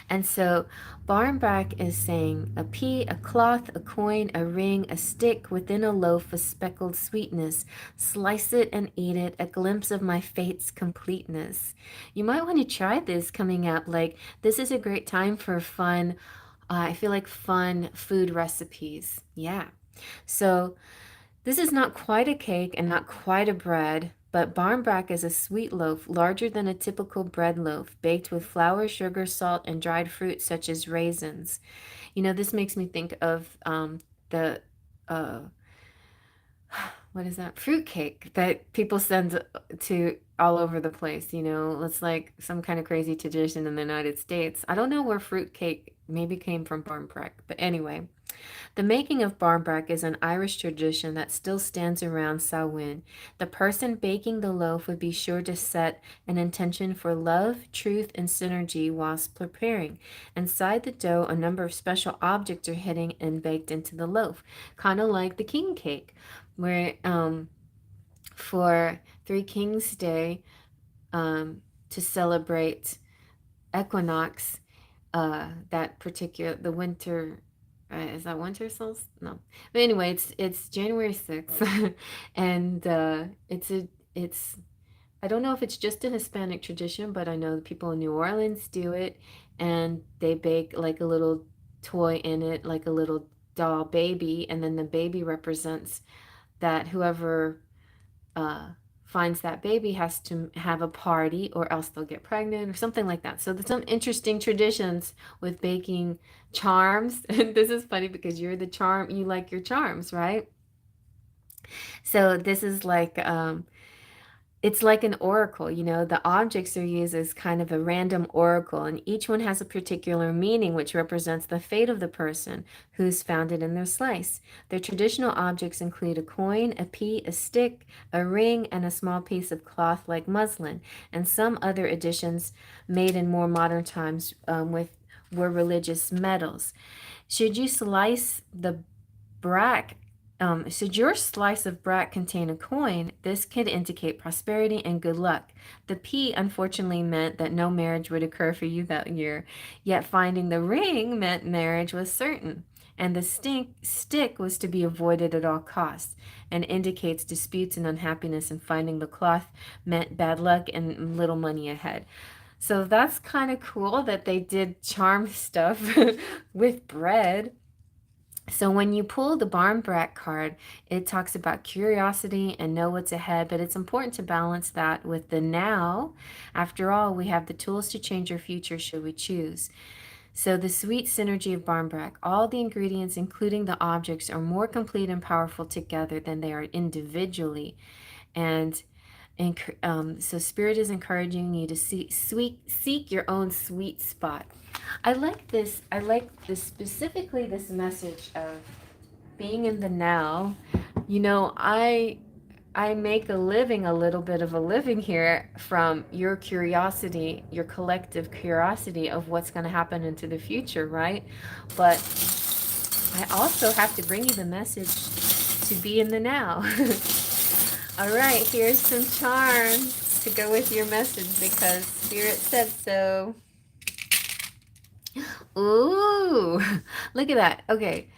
And so Barnback is saying a pea, a cloth, a coin, a ring, a stick within a loaf of speckled sweetness. Slice it and eat it, a glimpse of my fate's completeness. You might want to try this coming up. Like, this is a great time for fun. I feel like fun food recipes. Yeah. So this is not quite a cake and not quite a bread, but barmbrack is a sweet loaf, larger than a typical bread loaf, baked with flour, sugar, salt, and dried fruit such as raisins. This makes me think of the uh, what is that, fruit cake that people send to all over the place. It's like some kind of crazy tradition in the United States. I don't know where fruit cake maybe came from barmbrack, but anyway. The making of barmbrack is an Irish tradition that still stands around Samhain. The person baking the loaf would be sure to set an intention for love, truth, and synergy whilst preparing. Inside the dough, a number of special objects are hidden and baked into the loaf, kind of like the king cake, where for Three Kings Day, to celebrate equinox, the winter Is that winter solstice? No. But anyway, it's January 6th, and it's I don't know if it's just a Hispanic tradition, but I know the people in New Orleans do it, and they bake like a little toy in it, like a little doll baby, and then the baby represents that whoever uh, finds that baby has to have a party or else they'll get pregnant or something like that. So there's some interesting traditions with baking charms. And this is funny because you're the charm, you like your charms, right? So this is like it's like an oracle, you know, the objects are used as kind of a random oracle, and each one has a particular meaning which represents the fate of the person who's found it in their slice. Their traditional objects include a coin, a pea, a stick, a ring, and a small piece of cloth like muslin, and some other additions made in more modern times with were religious medals. Should you slice the brack, should your slice of brack contain a coin, this could indicate prosperity and good luck. The P unfortunately meant that no marriage would occur for you that year, yet finding the ring meant marriage was certain. And the stick was to be avoided at all costs and indicates disputes and unhappiness, and finding the cloth meant bad luck and little money ahead. So that's kind of cool that they did charm stuff with bread. So when you pull the barn brat card, it talks about curiosity and know what's ahead, but it's important to balance that with the now. After all, we have the tools to change our future should we choose. So the sweet synergy of barn brat, all the ingredients, including the objects, are more complete and powerful together than they are individually. And so spirit is encouraging you to seek your own sweet spot. I like this. I like this specifically. This message of being in the now. You know, I make a living, a little bit of a living here from your curiosity, your collective curiosity of what's going to happen into the future, right? But I also have to bring you the message to be in the now. All right, here's some charms to go with your message because Spirit said so. Ooh, look at that. Okay,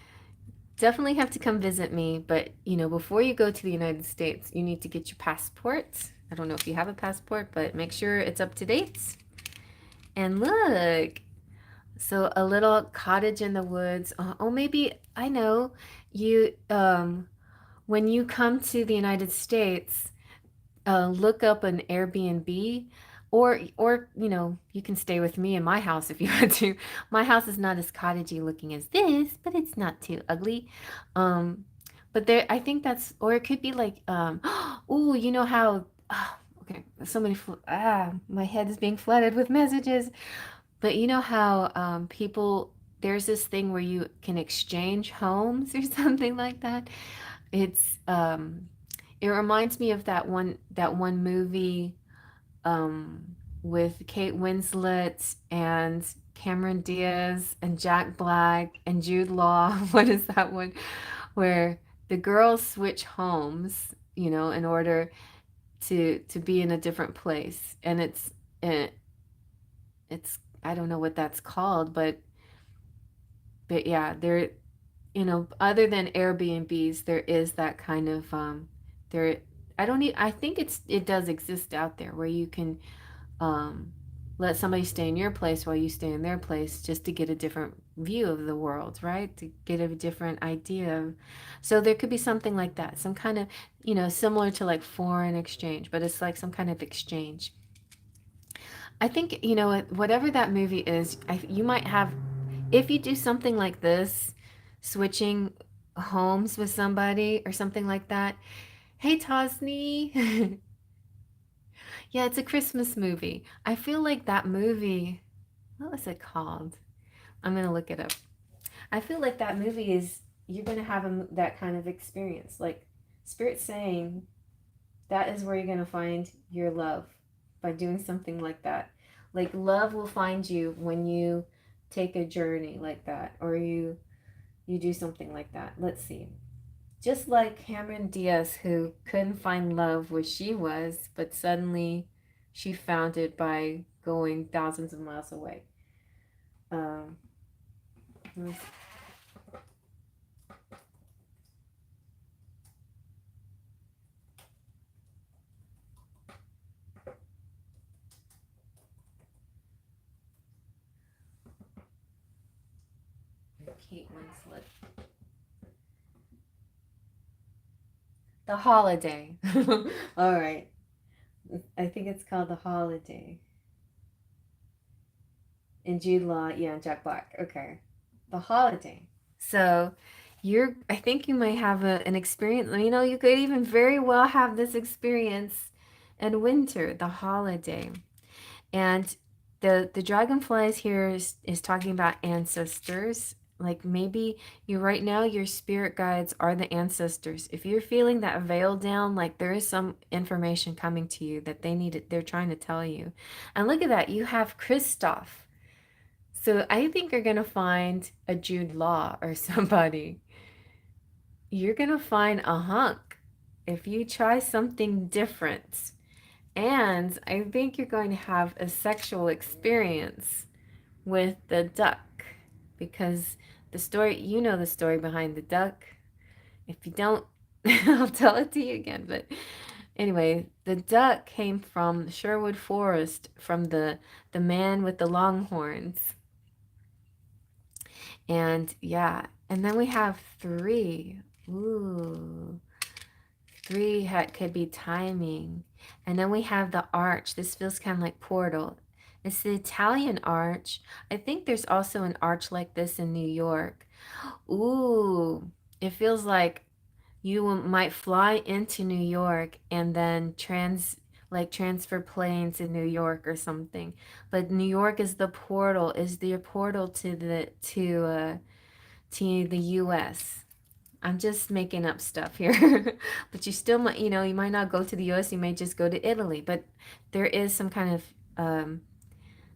definitely have to come visit me, but you know, before you go to the United States, you need to get your passport. I don't know if you have a passport, but make sure it's up to date. And look, so a little cottage in the woods. Oh, maybe I know you. When you come to the United States, look up an Airbnb, or you know, you can stay with me in my house if you want to. My house is not as cottagey looking as this, but it's not too ugly. Um, but there, I think that's, or it could be like, oh, you know how, okay, so many, my head is being flooded with messages. But you know how people, there's this thing where you can exchange homes or something like that. It's it reminds me of that one movie with Kate Winslet and Cameron Diaz and Jack Black and Jude Law. What is that one? Where the girls switch homes, you know, in order to be in a different place. And it's I don't know what that's called, but yeah, there, you know, other than Airbnbs, there is that kind of there. I think it does exist out there where you can um, let somebody stay in your place while you stay in their place, just to get a different view of the world, right? To get a different idea of, so there could be something like that, some kind of, you know, similar to like foreign exchange, but it's like some kind of exchange. I think, you know, whatever that movie is, you might have, if you do something like this, switching homes with somebody or something like that. Hey, Tosni. Yeah, it's a Christmas movie. I feel like that movie, what was it called? I'm going to look it up. I feel like that movie is, you're going to have that kind of experience. Like Spirit saying that is where you're going to find your love, by doing something like that. Like love will find you when you take a journey like that, or you do something like that. Let's see. Just like Cameron Diaz, who couldn't find love where she was, but suddenly she found it by going thousands of miles away. Um, Kate Winslet. The Holiday. All right. I think it's called The Holiday. And Jude Law, yeah, Jack Black. Okay. The Holiday. So I think you might have an experience, you know, you could even very well have this experience in winter, the holiday. And the dragonflies here is talking about ancestors. Like maybe you right now, your spirit guides are the ancestors. If you're feeling that veil down, like there is some information coming to you that they're trying to tell you. And look at that, you have Christoph. So I think you're gonna find a Jude Law or somebody. You're gonna find a hunk if you try something different. And I think you're going to have a sexual experience with the duck because the story, you know the story behind the duck. If you don't, I'll tell it to you again. But anyway, the duck came from Sherwood Forest from the man with the long horns. And yeah, and then we have 3. Ooh. 3 could be timing. And then we have the arch. This feels kind of like portal. It's the Italian arch. I think there's also an arch like this in New York. Ooh, it feels like you might fly into New York and then transfer planes in New York or something. But New York is the portal, is the portal to the US. I'm just making up stuff here. But you still might, you know, you might not go to the US, you may just go to Italy. But there is some kind of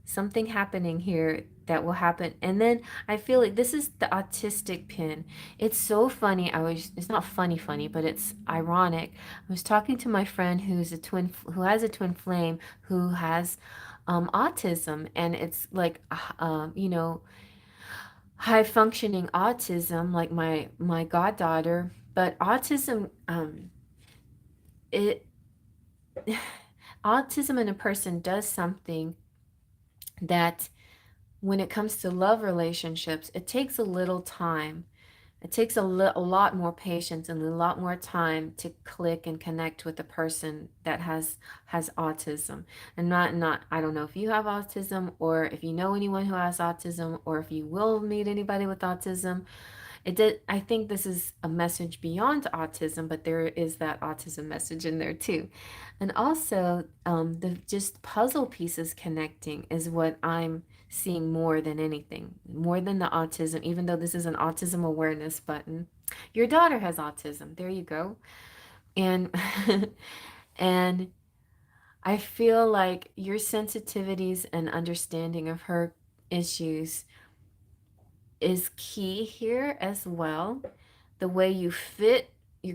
something happening here that will happen. And then I feel like this is the autistic pin. It's so funny. It's not funny, but it's ironic. I was talking to my friend who has a twin flame who has autism, and it's like, you know, high functioning autism, like my goddaughter. But autism, it autism in a person does something that when it comes to love relationships, it takes a little time. It takes a lot more patience and a lot more time to click and connect with a person that has autism. And not I don't know if you have autism or if you know anyone who has autism or if you will meet anybody with autism. I think this is a message beyond autism, but there is that autism message in there too. And also, the just puzzle pieces connecting is what I'm seeing more than anything, more than the autism, even though this is an autism awareness button. Your daughter has autism. There you go. And and I feel like your sensitivities and understanding of her issues is key here as well. The way you're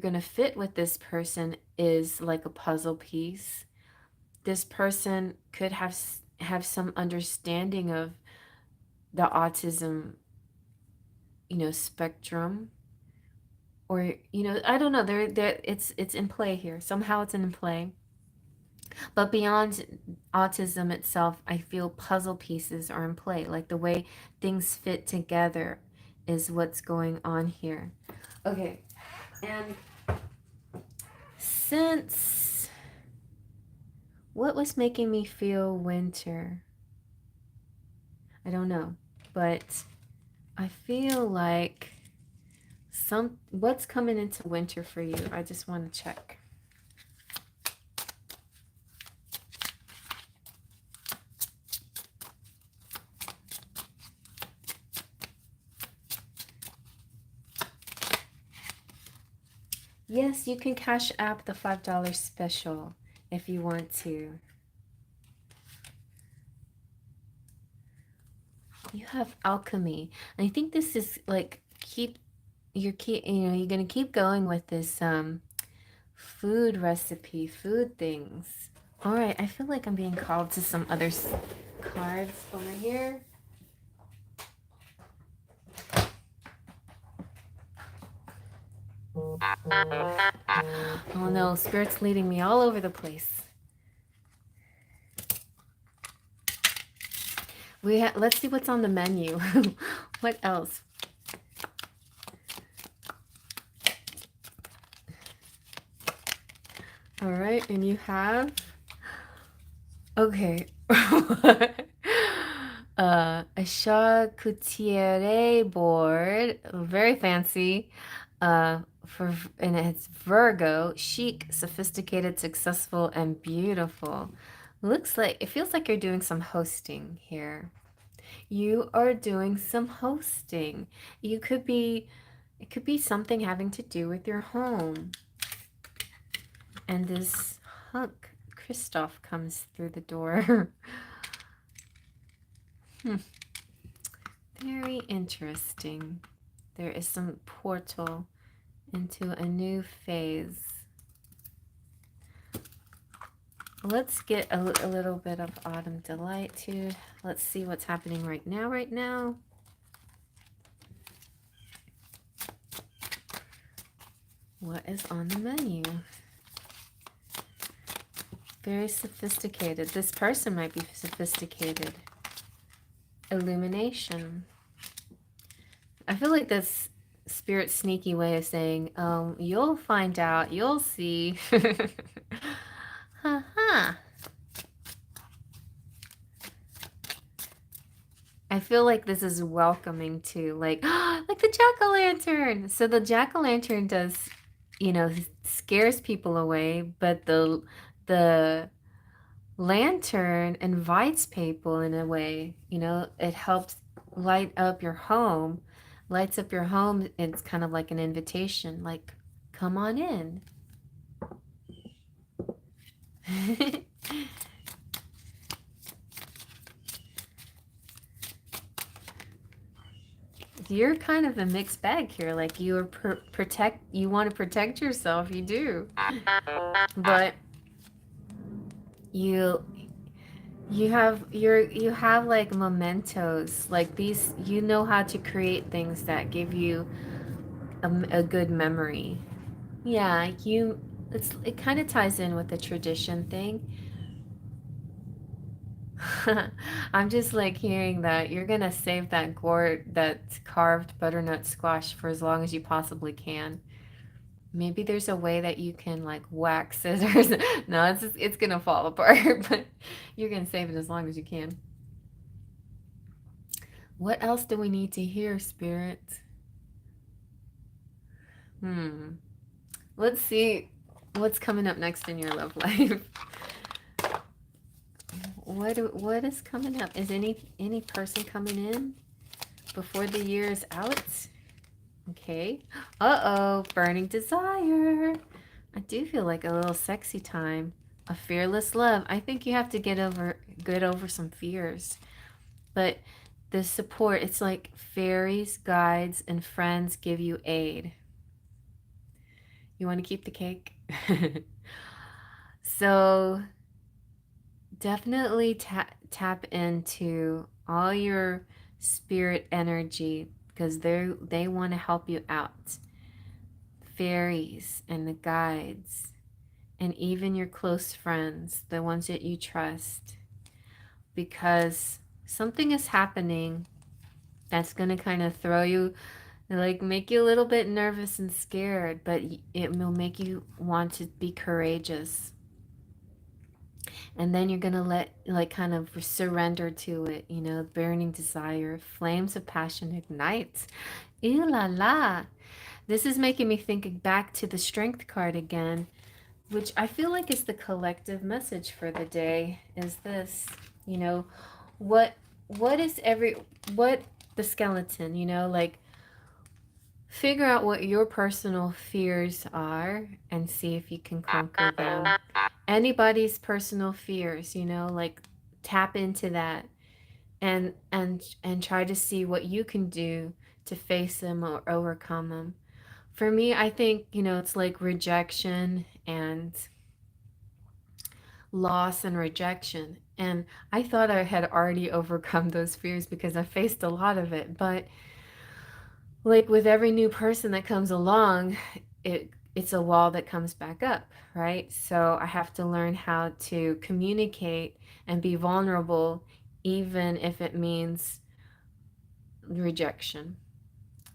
going to fit with this person is like a puzzle piece. This person could have some understanding of the autism, you know, spectrum, or you know, I don't know, it's in play here. Somehow it's in play. But beyond autism itself, I feel puzzle pieces are in play. Like the way things fit together is what's going on here. Okay, and since what was making me feel winter? I don't know, but I feel like what's coming into winter for you? I just want to check. Yes, you can cash app the $5 special if you want to. You have alchemy. And I think this is like you're gonna keep going with this food recipe, food things. All right, I feel like I'm being called to some other cards over here. Oh no, Spirit's leading me all over the place. Let's see what's on the menu. What else? All right, and you have okay. A charcuterie board, very fancy. And it's Virgo, chic, sophisticated, successful, and beautiful. Looks like it feels like you're doing some hosting here. You are doing some hosting. You could be, it could be something having to do with your home. And this hunk, Christoph, comes through the door. Very interesting. There is some portal into a new phase. Let's get a little bit of autumn delight too. Let's see what's happening right now. What is on the menu? Very sophisticated. This person might be sophisticated. Illumination. I feel like this spirit sneaky way of saying, you'll find out, you'll see. Haha. I feel like this is welcoming to like like the jack-o'-lantern. So the jack-o'-lantern does, scares people away, but the lantern invites people in a way, it helps lights up your home. It's kind of like an invitation, like, come on in. You're kind of a mixed bag here. Like you are you want to protect yourself, you do, but you you have like mementos, like these. You know how to create things that give you a good memory. Yeah, it kind of ties in with the tradition thing. I'm just like hearing that you're gonna save that carved butternut squash for as long as you possibly can. Maybe there's a way that you can like wax scissors. No, it's gonna fall apart, but you're gonna save it as long as you can. What else do we need to hear, Spirit? Let's see what's coming up next in your love life. What is coming up? Is any person coming in before the year is out? Okay. Uh-oh, burning desire. I do feel like a little sexy time. A fearless love. I think you have to get over some fears. But the support, it's like fairies, guides, and friends give you aid. You want to keep the cake? So definitely tap into all your spirit energy because they want to help you out. Fairies and the guides and even your close friends, the ones that you trust, because something is happening that's going to kind of throw you, like make you a little bit nervous and scared, but it will make you want to be courageous. And then you're going to like kind of surrender to it, burning desire, flames of passion ignites. Ooh la la. This is making me think back to the strength card again, which I feel like is the collective message for the day. Is this, what what is what the skeleton, like figure out what your personal fears are and see if you can conquer them. Anybody's personal fears, like tap into that and try to see what you can do to face them or overcome them. For me, I think, it's like rejection and loss and rejection. And I thought I had already overcome those fears because I faced a lot of it. But like with every new person that comes along, it's a wall that comes back up, right? So I have to learn how to communicate and be vulnerable, even if it means rejection.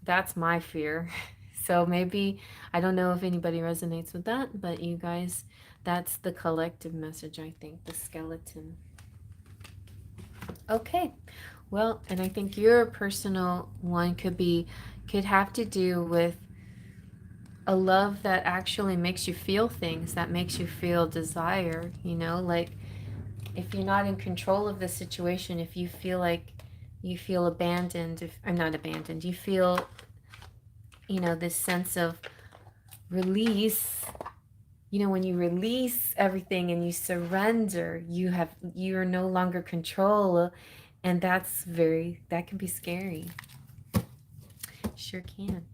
That's my fear. So maybe, I don't know if anybody resonates with that, but you guys, that's the collective message, I think, the skeleton. Okay, well, and I think your personal one could have to do with a love that actually makes you feel things, that makes you feel desire, like if you're not in control of the situation, if you feel like you feel abandoned, if I'm not abandoned, you feel, this sense of release, when you release everything and you surrender, you're no longer control, and that can be scary. Sure can.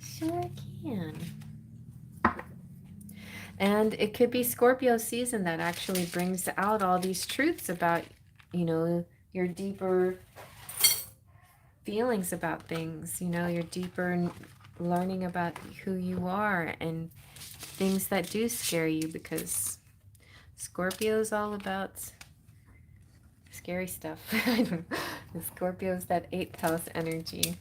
Sure can. And it could be Scorpio season that actually brings out all these truths about, your deeper feelings about things, your deeper learning about who you are and things that do scare you, because Scorpio is all about scary stuff. Scorpio is that 8th house energy.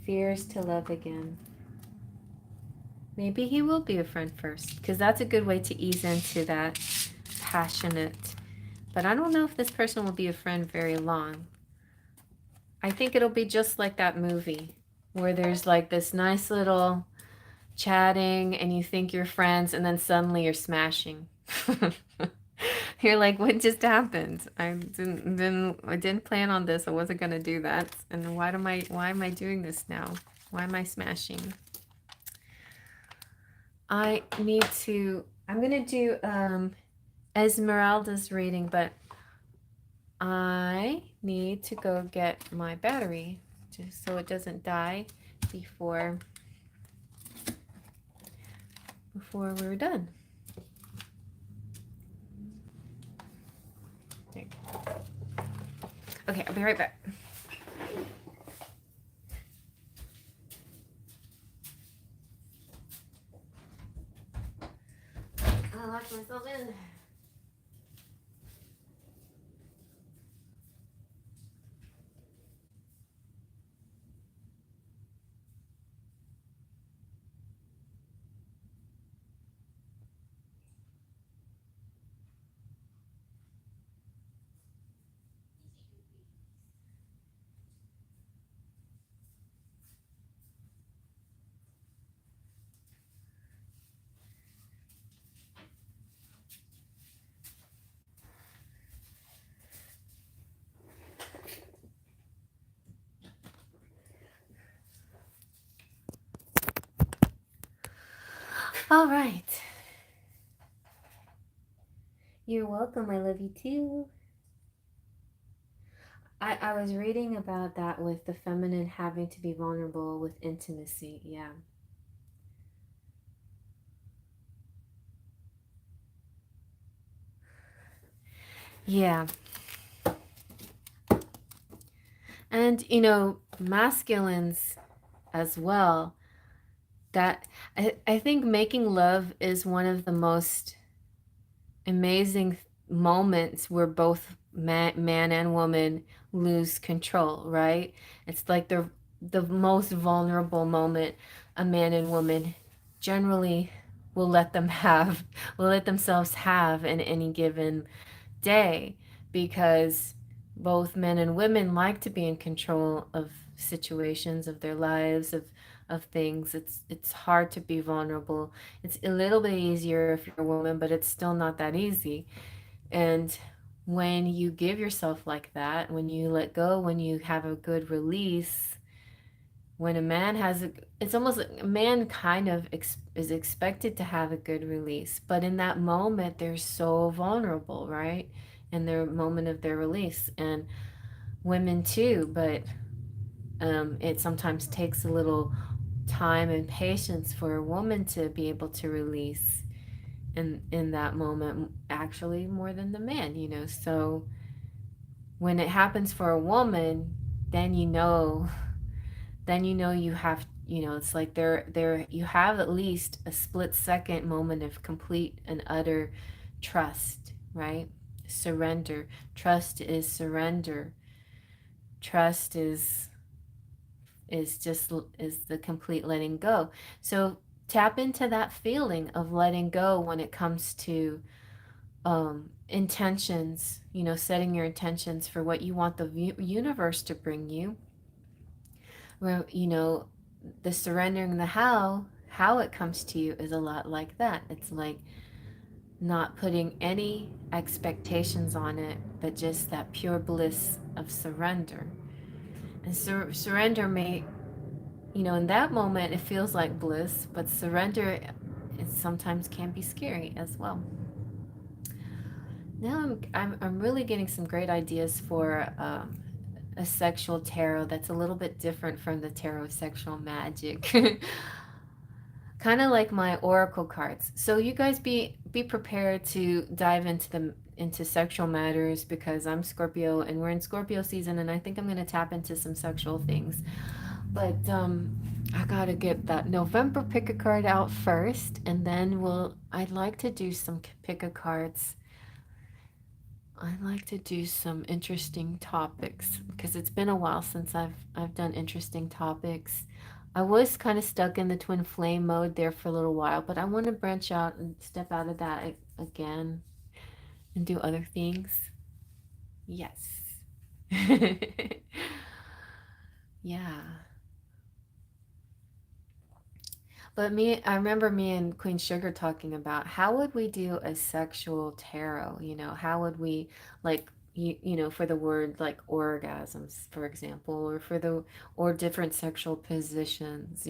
Fears to love again. Maybe he will be a friend first, because that's a good way to ease into that passionate. But I don't know if this person will be a friend very long. I think it'll be just like that movie where there's like this nice little chatting and you think you're friends and then suddenly you're smashing. You're like, what just happened? I didn't plan on this. I wasn't gonna do that. And why am I doing this now? Why am I smashing? I'm gonna do Esmeralda's reading, but I need to go get my battery just so it doesn't die before we're done. Okay, I'll be right back. I locked myself in. All right. You're welcome. I love you too. I was reading about that with the feminine having to be vulnerable with intimacy. Yeah. Yeah. And, masculines as well. That I think making love is one of the most amazing moments where both man and woman lose control, right? It's like the most vulnerable moment a man and woman generally will let themselves have in any given day, because both men and women like to be in control of situations, of their lives, of things. It's hard to be vulnerable. It's a little bit easier if you're a woman, but it's still not that easy. And when you give yourself like that, when you let go, when you have a good release, when a man it's almost like a man kind of is expected to have a good release, but in that moment they're so vulnerable, right? In their moment of their release, and women too, but it sometimes takes a little time and patience for a woman to be able to release in that moment, actually more than the man, so when it happens for a woman, then you know you have It's like there you have at least a split second moment of complete and utter trust, right? Surrender. Trust is surrender. Trust is just is the complete letting go. So tap into that feeling of letting go when it comes to intentions, setting your intentions for what you want the universe to bring you. Where, the surrendering, the how it comes to you is a lot like that. It's like not putting any expectations on it, but just that pure bliss of surrender. And surrender may, in that moment, it feels like bliss, but surrender, it sometimes can be scary as well. Now I'm really getting some great ideas for a sexual tarot that's a little bit different from the tarot of sexual magic. Kind of like my oracle cards. So you guys be prepared to dive into sexual matters, because I'm Scorpio and we're in Scorpio season, and I think I'm going to tap into some sexual things. But I got to get that November pick a card out first, and then I'd like to do some pick a cards. I'd like to do some interesting topics, because it's been a while since I've done interesting topics. I was kind of stuck in the twin flame mode there for a little while, but I want to branch out and step out of that again and do other things. Yes. Yeah. But I remember me and Queen Sugar talking about how would we do a sexual tarot? How would we, like, for the word like orgasms, for example, or different sexual positions,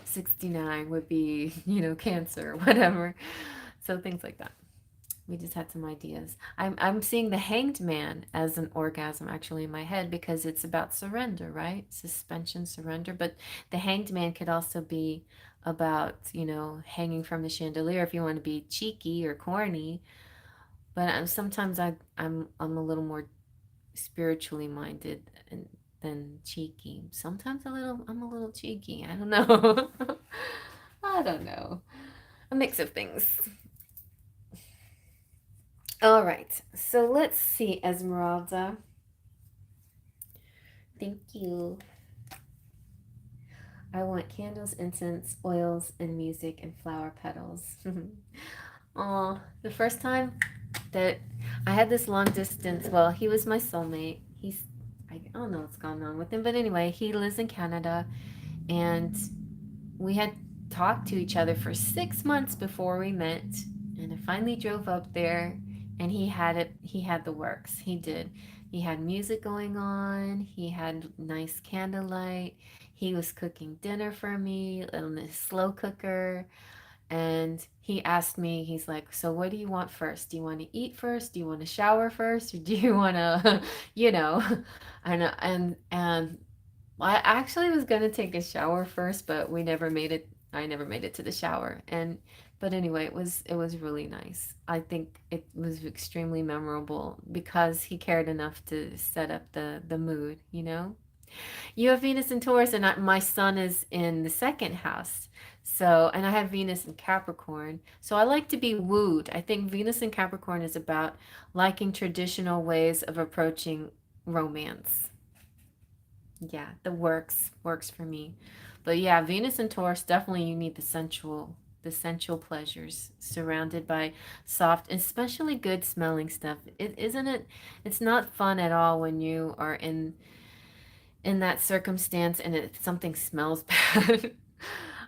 69 would be, Cancer, whatever. So things like that. We just had some ideas. I'm seeing the Hanged Man as an orgasm actually in my head, because it's about surrender, right? Suspension, surrender. But the Hanged Man could also be about, hanging from the chandelier if you want to be cheeky or corny. But sometimes I'm a little more spiritually minded than cheeky. Sometimes I'm a little cheeky. I don't know. I don't know. A mix of things. All right, so let's see, Esmeralda. Thank you. I want candles, incense, oils, and music and flower petals. Oh, the first time that I had this long distance, well, he was my soulmate. I don't know what's going on with him, but anyway, he lives in Canada, and we had talked to each other for 6 months before we met, and I finally drove up there, and he had the works. He did. He had music going on, he had nice candlelight, he was cooking dinner for me in a slow cooker, and he asked me, he's like, so what do you want first? Do you want to eat first? Do you want to shower first? Or do you want to, you know, I know, and I actually was gonna take a shower first, but we never made it. I never made it to the shower. But anyway, it was really nice. I think it was extremely memorable because he cared enough to set up the mood. You have Venus in Taurus, and my sun is in the second house. So, and I have Venus in Capricorn. So I like to be wooed. I think Venus in Capricorn is about liking traditional ways of approaching romance. Yeah, the works for me. But yeah, Venus and Taurus, definitely you need the sensual pleasures surrounded by soft, especially good smelling stuff. It's not fun at all when you are in that circumstance and something smells bad.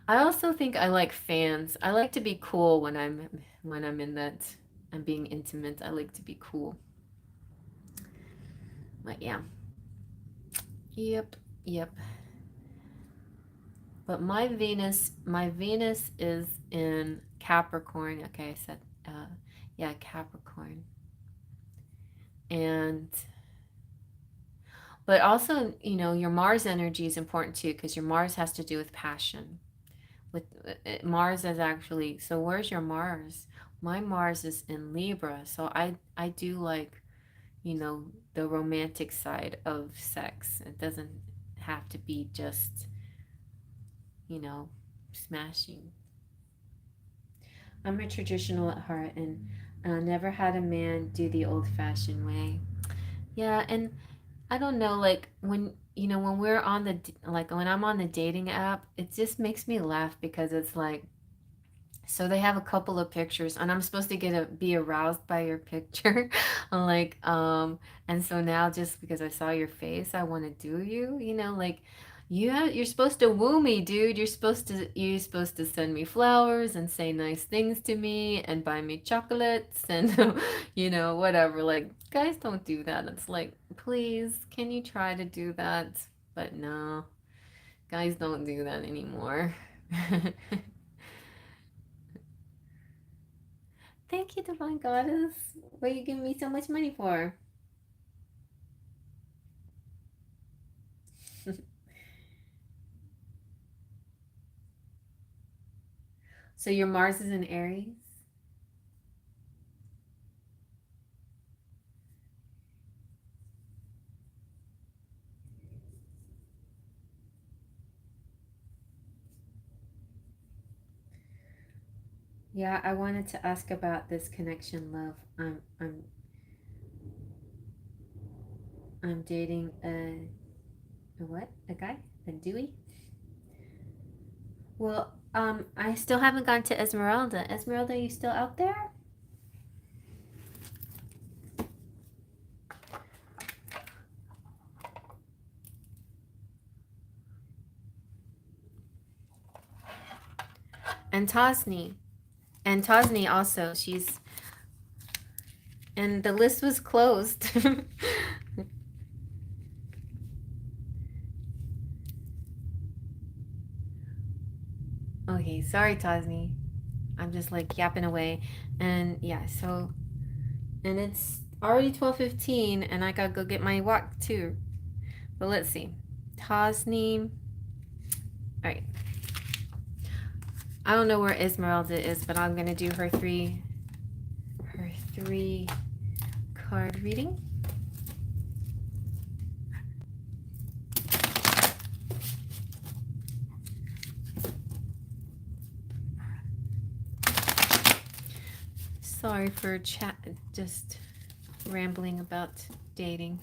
I also think I like fans. I like to be cool when I'm in that I'm being intimate. I like to be cool. But yeah. Yep. Yep. But my Venus is in Capricorn. Okay, I said, yeah, Capricorn. And, but also, your Mars energy is important too, because your Mars has to do with passion. With Mars is actually, so where's your Mars? My Mars is in Libra, so I do like, you know, the romantic side of sex. It doesn't have to be just you know, smashing. I'm a traditional at heart, and I never had a man do the old-fashioned way. Yeah, and I don't know, like when when we're on the like when I'm on the dating app, it just makes me laugh because it's like so they have a couple of pictures and I'm supposed to be aroused by your picture. I'm like, and so now just because I saw your face, I want to do you, like you're supposed to woo me, dude. You're supposed to send me flowers and say nice things to me and buy me chocolates and whatever. Like guys don't do that. It's like, please, can you try to do that? But no, guys don't do that anymore. Thank you, Divine Goddess. What are you giving me so much money for? So your Mars is in Aries? Yeah, I wanted to ask about this connection, love. I'm dating a what? A guy? A Dewey? Well, I still haven't gone to Esmeralda. Esmeralda, are you still out there? And Tosni. And Tosni also. She's and the list was closed. Okay, sorry, Tosni. I'm just like yapping away. And yeah, so and it's already 12:15 and I gotta go get my walk too. But let's see. Tosni. Alright. I don't know where Esmeralda is, but I'm gonna do her three card reading. Sorry for just rambling about dating.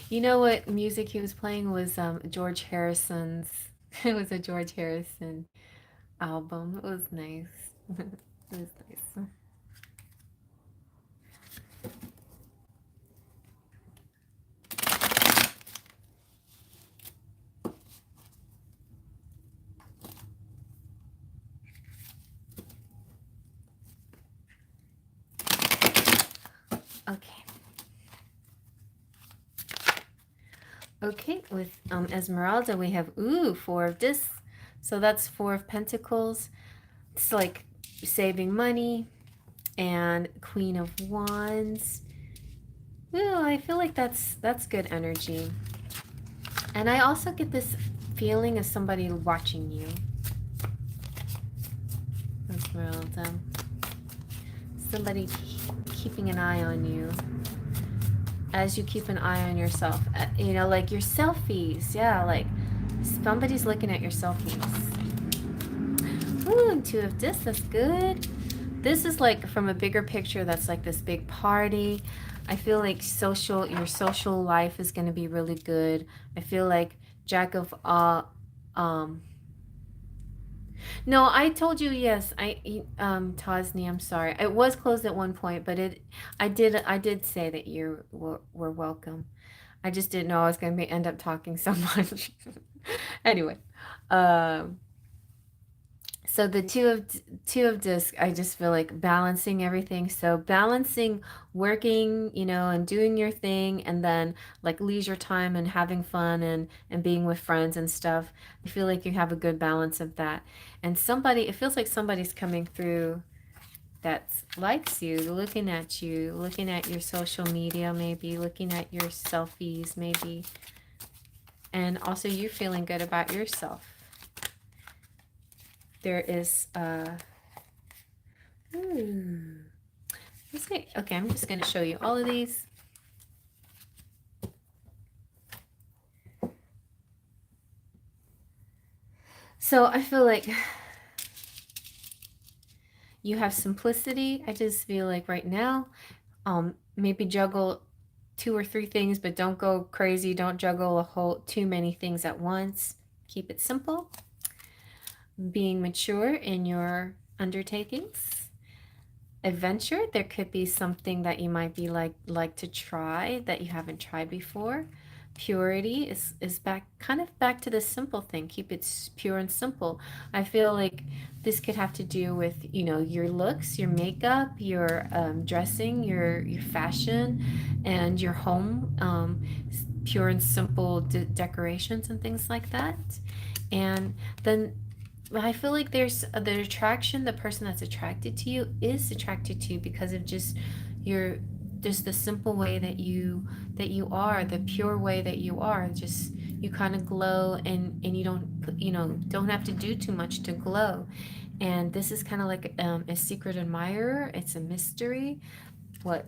You know what music he was playing was George Harrison's. It was a George Harrison album. It was nice. It was nice. Okay. Okay, with Esmeralda, we have, Four of Discs. So that's Four of Pentacles. It's like saving money. And Queen of Wands. Ooh, I feel like that's good energy. And I also get this feeling of somebody watching you. Esmeralda. Somebody keeping an eye on you. As you keep an eye on yourself. Like your selfies. Yeah, like somebody's looking at your selfies. Ooh, Two of Discs, that's good. This is like from a bigger picture, that's like this big party. I feel like your social life is going to be really good. I feel like Jack of no, I told you yes. Tosni, I'm sorry. It was closed at one point, but I did say that you were welcome. I just didn't know I was going to end up talking so much. Anyway, um so the two of disc, I just feel like balancing everything. So balancing working, and doing your thing, and then like leisure time and having fun and being with friends and stuff. I feel like you have a good balance of that. And it feels like somebody's coming through that likes you, looking at your social media, maybe looking at your selfies, maybe, and also you feeling good about yourself. There is Okay, I'm just going to show you all of these. So I feel like you have simplicity. I just feel like right now, maybe juggle 2 or 3 things, but don't go crazy. Don't juggle too many things at once. Keep it simple. Being mature in your undertakings. Adventure, there could be something that you might be like to try that you haven't tried before. Purity is back to the simple thing. Keep it pure and simple. I feel like this could have to do with, you know, your looks, your makeup, your dressing, your fashion, and your home. Pure and simple decorations and things like that. And then I feel like there's the attraction, the person that's attracted to you is attracted to you because of your just the simple way that you are, the pure way that you are. Just you kind of glow, and you don't have to do too much to glow. And this is kind of like a secret admirer. It's a mystery. What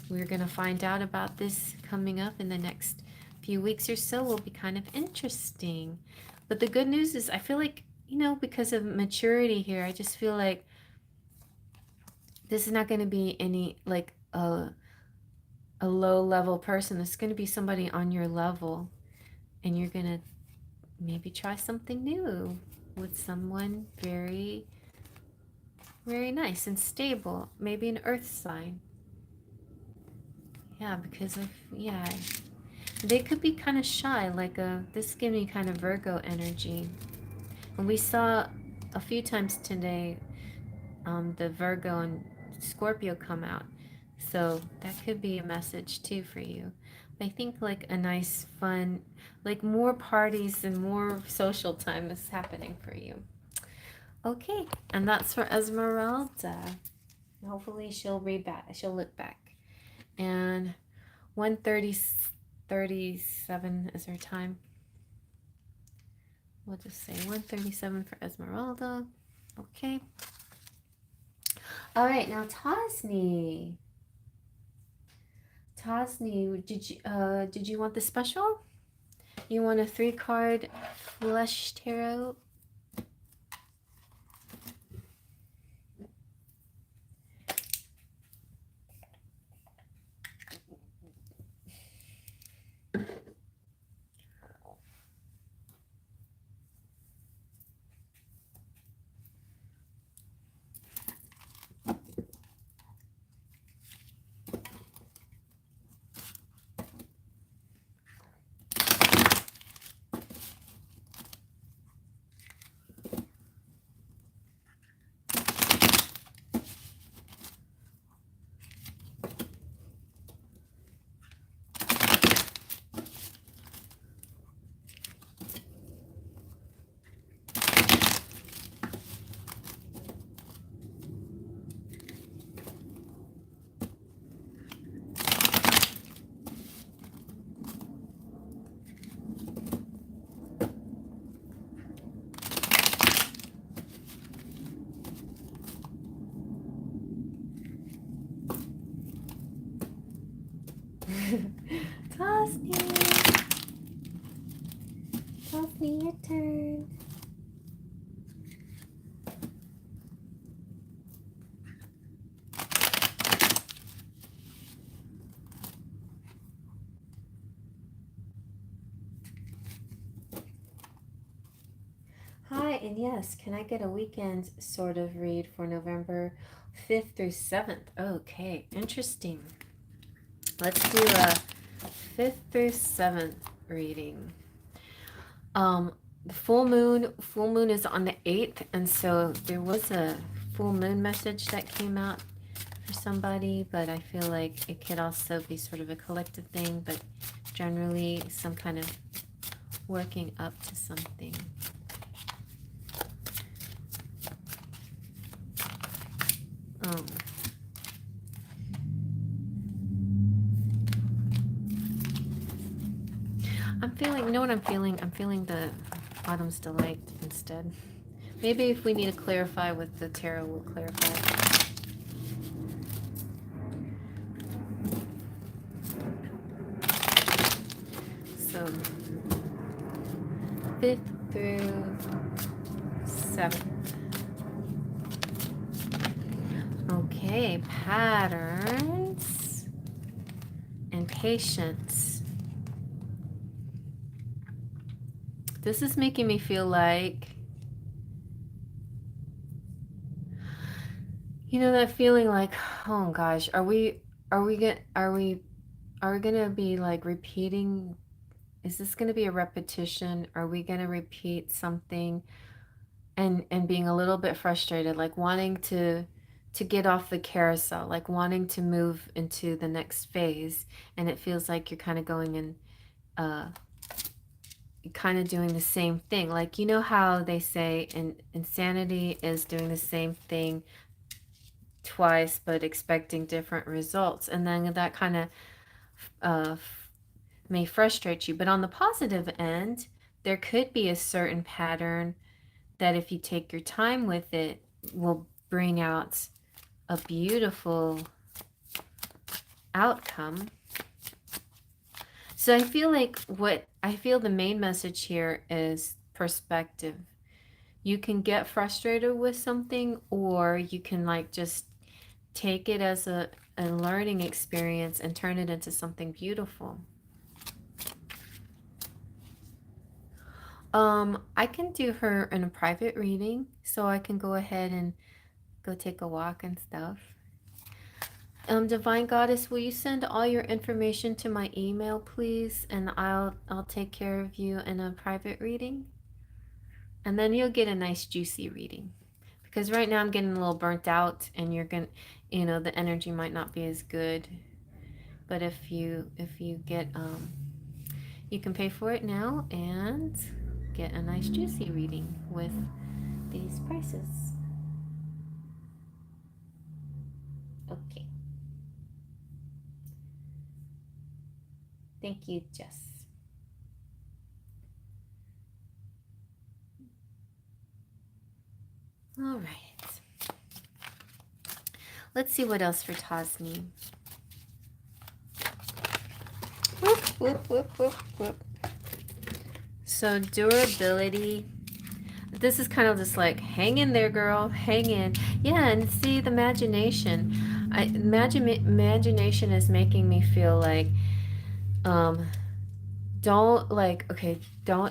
we're gonna find out about this coming up in the next few weeks or so will be kind of interesting. But the good news is I feel like, you know, because of maturity here, I just feel like this is not going to be any like a low level person. It's going to be somebody on your level, and you're going to maybe try something new with someone very, very nice and stable. Maybe an earth sign. Yeah, because yeah, they could be kind of shy. This gives me kind of Virgo energy. And we saw a few times today the Virgo and Scorpio come out. So that could be a message too for you. I think like a nice, fun, like more parties and more social time is happening for you. Okay, and that's for Esmeralda. Hopefully she'll read back. She'll look back. And 1:37 is her time. We'll just say 1:37 for Esmeralda. Okay. All right, now Tosni. Tosni, did you want the special? You want a 3-card flesh tarot? Tosni. Tosni, your turn. Hi, and yes, can I get a weekend sort of read for November 5th through 7th? Okay, interesting. Let's do a 5th through 7th reading. The full moon is on the 8th, and so there was a full moon message that came out for somebody, but I feel like it could also be sort of a collective thing, but generally some kind of working up to something. I'm feeling, you know what I'm feeling? I'm feeling the Autumn's Delight instead. Maybe if we need to clarify with the tarot, we'll clarify. So 5th through 7th. Okay, patterns and patience. This is making me feel like, you know, that feeling like, oh gosh, are we gonna be like repeating? Is this gonna be a repetition? Are we gonna repeat something and being a little bit frustrated, like wanting to get off the carousel, like wanting to move into the next phase, and it feels like you're kind of going in kind of doing the same thing. Like, you know how they say insanity is doing the same thing twice but expecting different results, and then that kind of uh, may frustrate you. But on the positive end, there could be a certain pattern that if you take your time with it will bring out a beautiful outcome. So I feel like the main message here is perspective. You can get frustrated with something, or you can like just take it as a learning experience and turn it into something beautiful. I can do her in a private reading, so I can go ahead and go take a walk and stuff. Divine Goddess, will you send all your information to my email, please? And I'll take care of you in a private reading. And then you'll get a nice juicy reading. Because right now I'm getting a little burnt out, and you're gonna, you know, the energy might not be as good. But if you get you can pay for it now and get a nice juicy reading with these prices. Okay. Thank you, Jess. All right. Let's see what else for Tasni. Whoop, whoop, whoop, whoop, whoop. So durability. This is kind of just like, hang in there, girl, hang in. Yeah, and see the imagination. Imagination is making me feel like, don't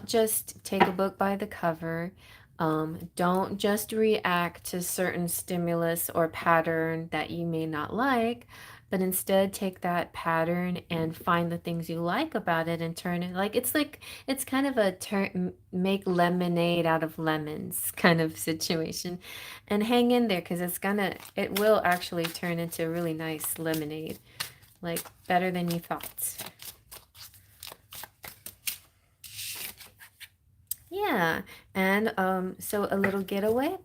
just take a book by the cover. Don't just react to certain stimulus or pattern that you may not like, but instead take that pattern and find the things you like about it and turn it it's kind of a make lemonade out of lemons kind of situation, and hang in there because it will actually turn into a really nice lemonade, like better than you thought. Yeah, and so a little getaway.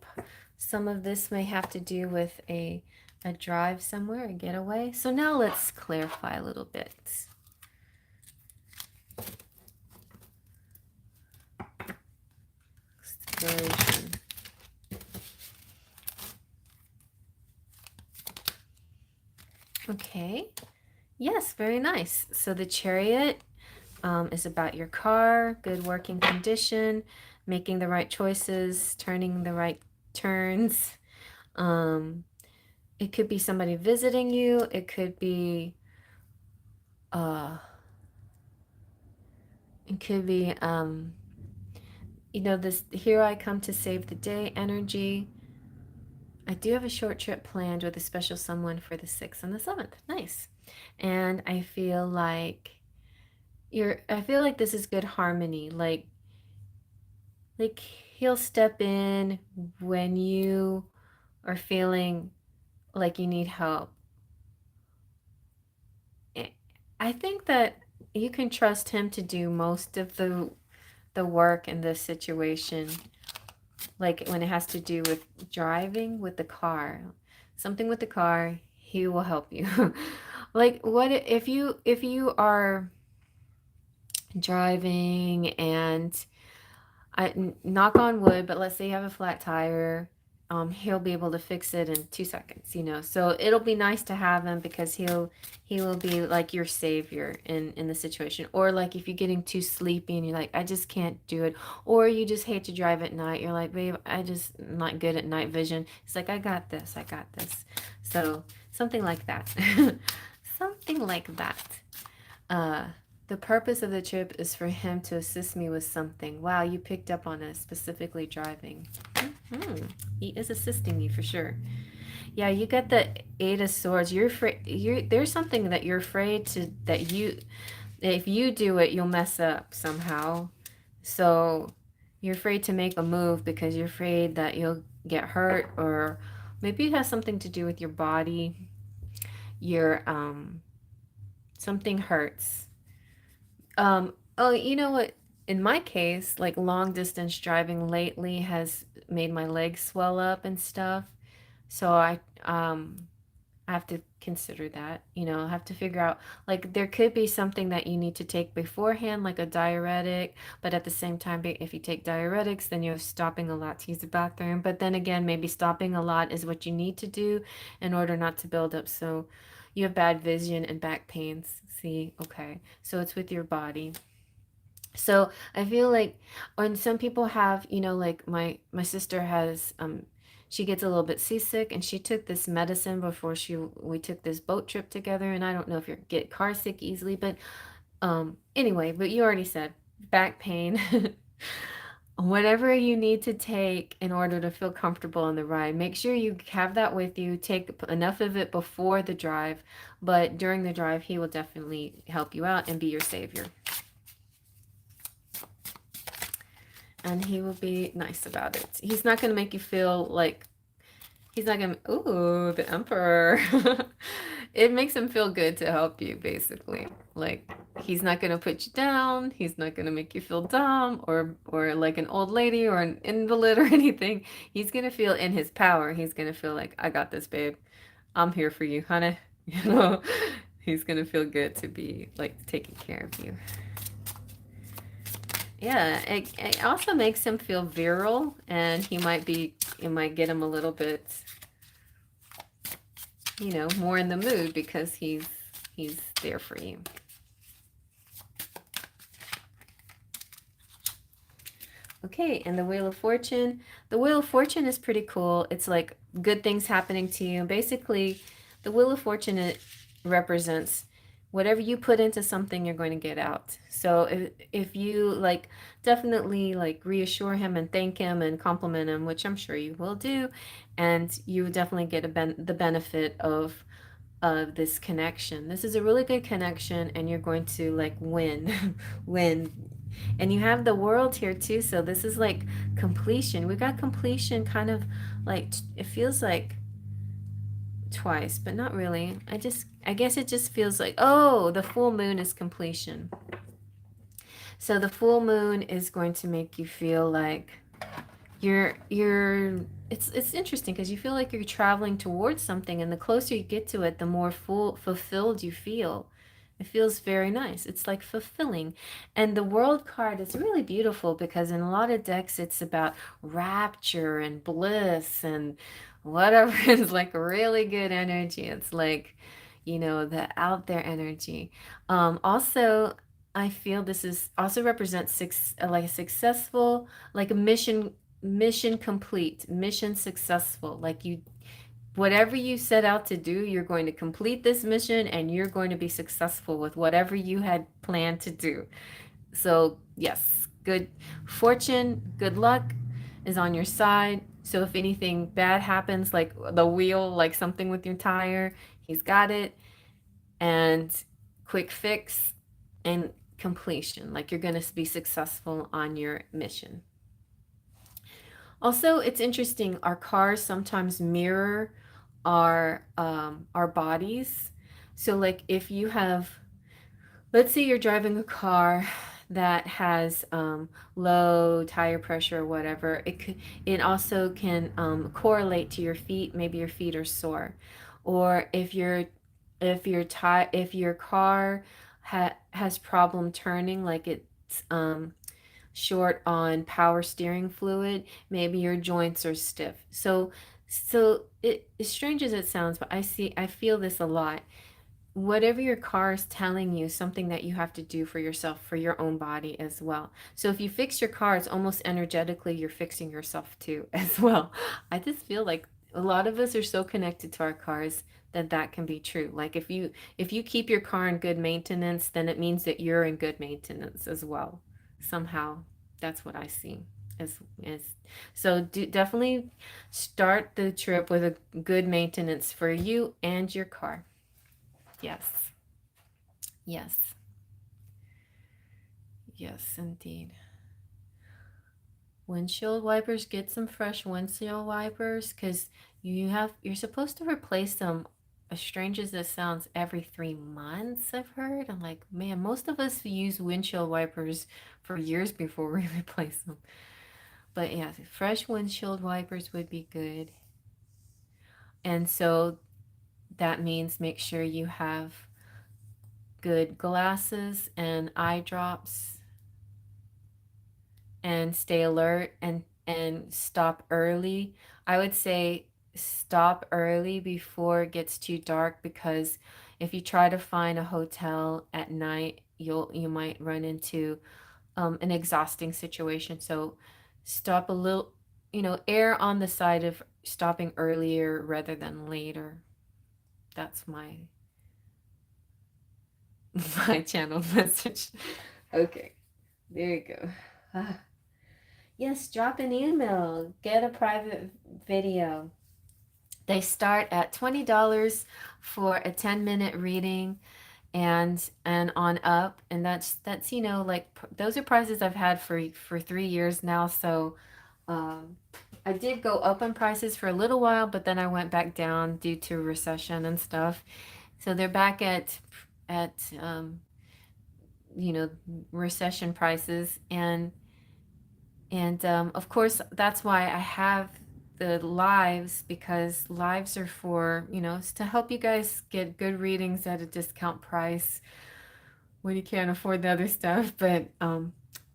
Some of this may have to do with a drive somewhere, a getaway. So now let's clarify a little bit. Exploration. Okay. Yes, very nice. So the Chariot is about your car, good working condition, making the right choices, turning the right turns. It could be somebody visiting you. It could be, you know, this here I come to save the day energy. I do have a short trip planned with a special someone for the 6th and the 7th. Nice. And I feel like this is good harmony. Like he'll step in when you are feeling like you need help. I think that you can trust him to do most of the work in this situation. Like when it has to do with driving with the car, something with the car, he will help you. Like what if you are driving and knock on wood, but let's say you have a flat tire he'll be able to fix it in 2 seconds, you know. So it'll be nice to have him because he will be like your savior in the situation. Or like if you're getting too sleepy and you're like, I just can't do it, or you just hate to drive at night, you're like, babe, I just not good at night vision. It's like, I got this, I got this. So something like that. Something like that. uh the purpose of the trip is for him to assist me with something. Wow, you picked up on it, specifically driving. He is assisting you for sure. Yeah, you got the Eight of Swords. You're afraid. There's something that you're afraid to that you if you do it, you'll mess up somehow. So you're afraid to make a move because you're afraid that you'll get hurt, or maybe it has something to do with your body. Your something hurts. Oh, you know what? In my case, like long distance driving lately has made my legs swell up and stuff. So I have to consider that. You know, I have to figure out, like, there could be something that you need to take beforehand, like a diuretic, but at the same time, if you take diuretics, then you're stopping a lot to use the bathroom. But then again, maybe stopping a lot is what you need to do in order not to build up. So you have bad vision and back pains. See, okay. So it's with your body. So I feel like when some people have, you know, like my sister has she gets a little bit seasick, and she took this medicine before she we took this boat trip together. And I don't know if you get car sick easily, but anyway, but you already said back pain. Whatever you need to take in order to feel comfortable on the ride, make sure you have that with you. Take enough of it before the drive, but during the drive, he will definitely help you out and be your savior. And he will be nice about it. He's not going to make you feel like he's not going to, ooh, the emperor. It makes him feel good to help you, basically. Like, he's not going to put you down. He's not going to make you feel dumb or like an old lady or an invalid or anything. He's going to feel in his power. He's going to feel like, I got this, babe. I'm here for you, honey. You know, he's going to feel good to be like taking care of you. Yeah, it also makes him feel virile, and it might get him a little bit, you know, more in the mood because he's there for you. Okay, and the Wheel of Fortune. The Wheel of Fortune is pretty cool. It's like good things happening to you. Basically, the Wheel of Fortune, it represents whatever you put into something, you're going to get out. So if you like, definitely like reassure him and thank him and compliment him, which I'm sure you will do, and you definitely get the benefit of this connection. This is a really good connection, and you're going to like win, win. And you have the world here too, so this is like completion. We got completion kind of like, it feels like twice, but not really. I guess it just feels like, oh, the full moon is completion. So the full moon is going to make you feel like you're it's interesting because you feel like you're traveling towards something, and the closer you get to it, the more fulfilled you feel. It feels very nice. It's like fulfilling. And the world card is really beautiful because in a lot of decks it's about rapture and bliss and whatever is like really good energy. It's like, you know, the out there energy. Also, I feel this is also represents like a successful, like a mission complete, mission successful. Like you, whatever you set out to do, you're going to complete this mission and you're going to be successful with whatever you had planned to do. So, yes, good fortune, good luck is on your side. So, if anything bad happens, like the wheel, like something with your tire, he's got it. And quick fix and completion, like you're going to be successful on your mission. Also, it's interesting, our cars sometimes mirror our bodies. So like if you have, let's say you're driving a car that has low tire pressure or whatever, it also can correlate to your feet. Maybe your feet are sore, or if your car has problem turning, like it's short on power steering fluid, maybe your joints are stiff. So it, as strange as it sounds, but I feel this a lot. Whatever your car is telling you, something that you have to do for yourself, for your own body as well. So if you fix your car, it's almost energetically you're fixing yourself too as well. I just feel like a lot of us are so connected to our cars that that can be true. Like if you keep your car in good maintenance, then it means that you're in good maintenance as well. Somehow, that's what I see. As so definitely start the trip with a good maintenance for you and your car. Yes. Yes. Yes, indeed. Windshield wipers, get some fresh windshield wipers because you're supposed to replace them, as strange as this sounds, every 3 months, I've heard. I'm like, man, most of us use windshield wipers for years before we replace them. But yeah, fresh windshield wipers would be good. And so that means make sure you have good glasses and eye drops and stay alert and stop early. I would say stop early before it gets too dark because if you try to find a hotel at night, you might run into an exhausting situation. So stop a little, err on the side of stopping earlier rather than later. That's my my channel message. Okay, there you go. Yes, drop an email, get a private video. They start at $20 for a 10-minute reading and on up, and that's like those are prices I've had for 3 years now. So um, I did go up on prices for a little while, but then I went back down due to recession and stuff. So they're back at you know recession prices and of course, that's why I have the lives because lives are for, it's to help you guys get good readings at a discount price when you can't afford the other stuff. But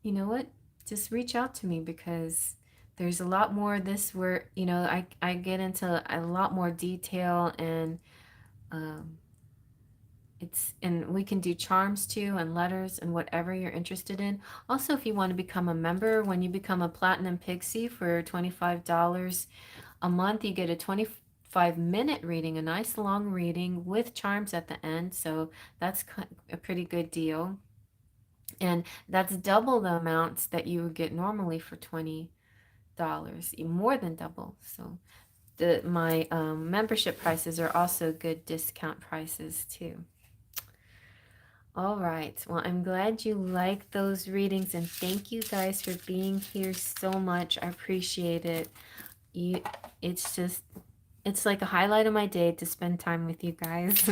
you know what? Just reach out to me because there's a lot more of this where, I get into a lot more detail and um, and we can do charms too and letters and whatever you're interested in. Also, if you want to become a member, when you become a platinum pixie for $25 a month, you get a 25-minute reading, a nice long reading with charms at the end. So that's a pretty good deal. And that's double the amounts that you would get normally for $20, more than double. So my membership prices are also good discount prices too. All right. Well, I'm glad you liked those readings and thank you guys for being here so much. I appreciate it. You it's like a highlight of my day to spend time with you guys.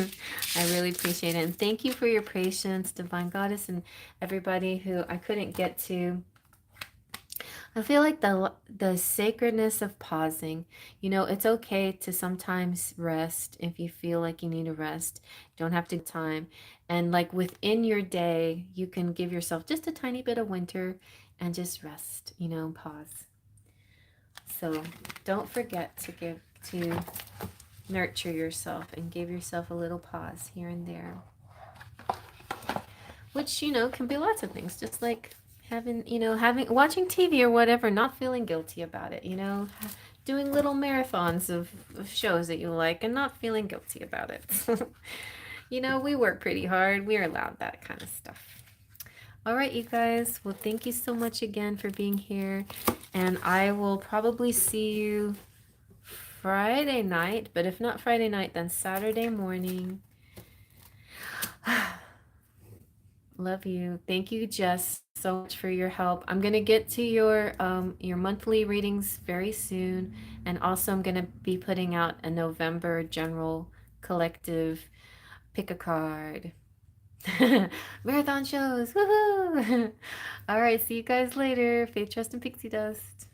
I really appreciate it. And thank you for your patience, Divine Goddess, and everybody who I couldn't get to. I feel like the sacredness of pausing. It's okay to sometimes rest if you feel like you need a rest. You don't have to time. And like within your day, you can give yourself just a tiny bit of winter and just rest, pause. So don't forget to nurture yourself and give yourself a little pause here and there. Which, can be lots of things, just like watching TV or whatever, not feeling guilty about it, doing little marathons of shows that you like and not feeling guilty about it. We work pretty hard. We're allowed that kind of stuff. All right, you guys. Well, thank you so much again for being here. And I will probably see you Friday night, but if not Friday night, then Saturday morning. Love you. Thank you, Jess, so much for your help. I'm gonna get to your monthly readings very soon, and also I'm gonna be putting out a November general collective pick a card marathon shows. Woohoo! All right, see you guys later. Faith, trust, and pixie dust.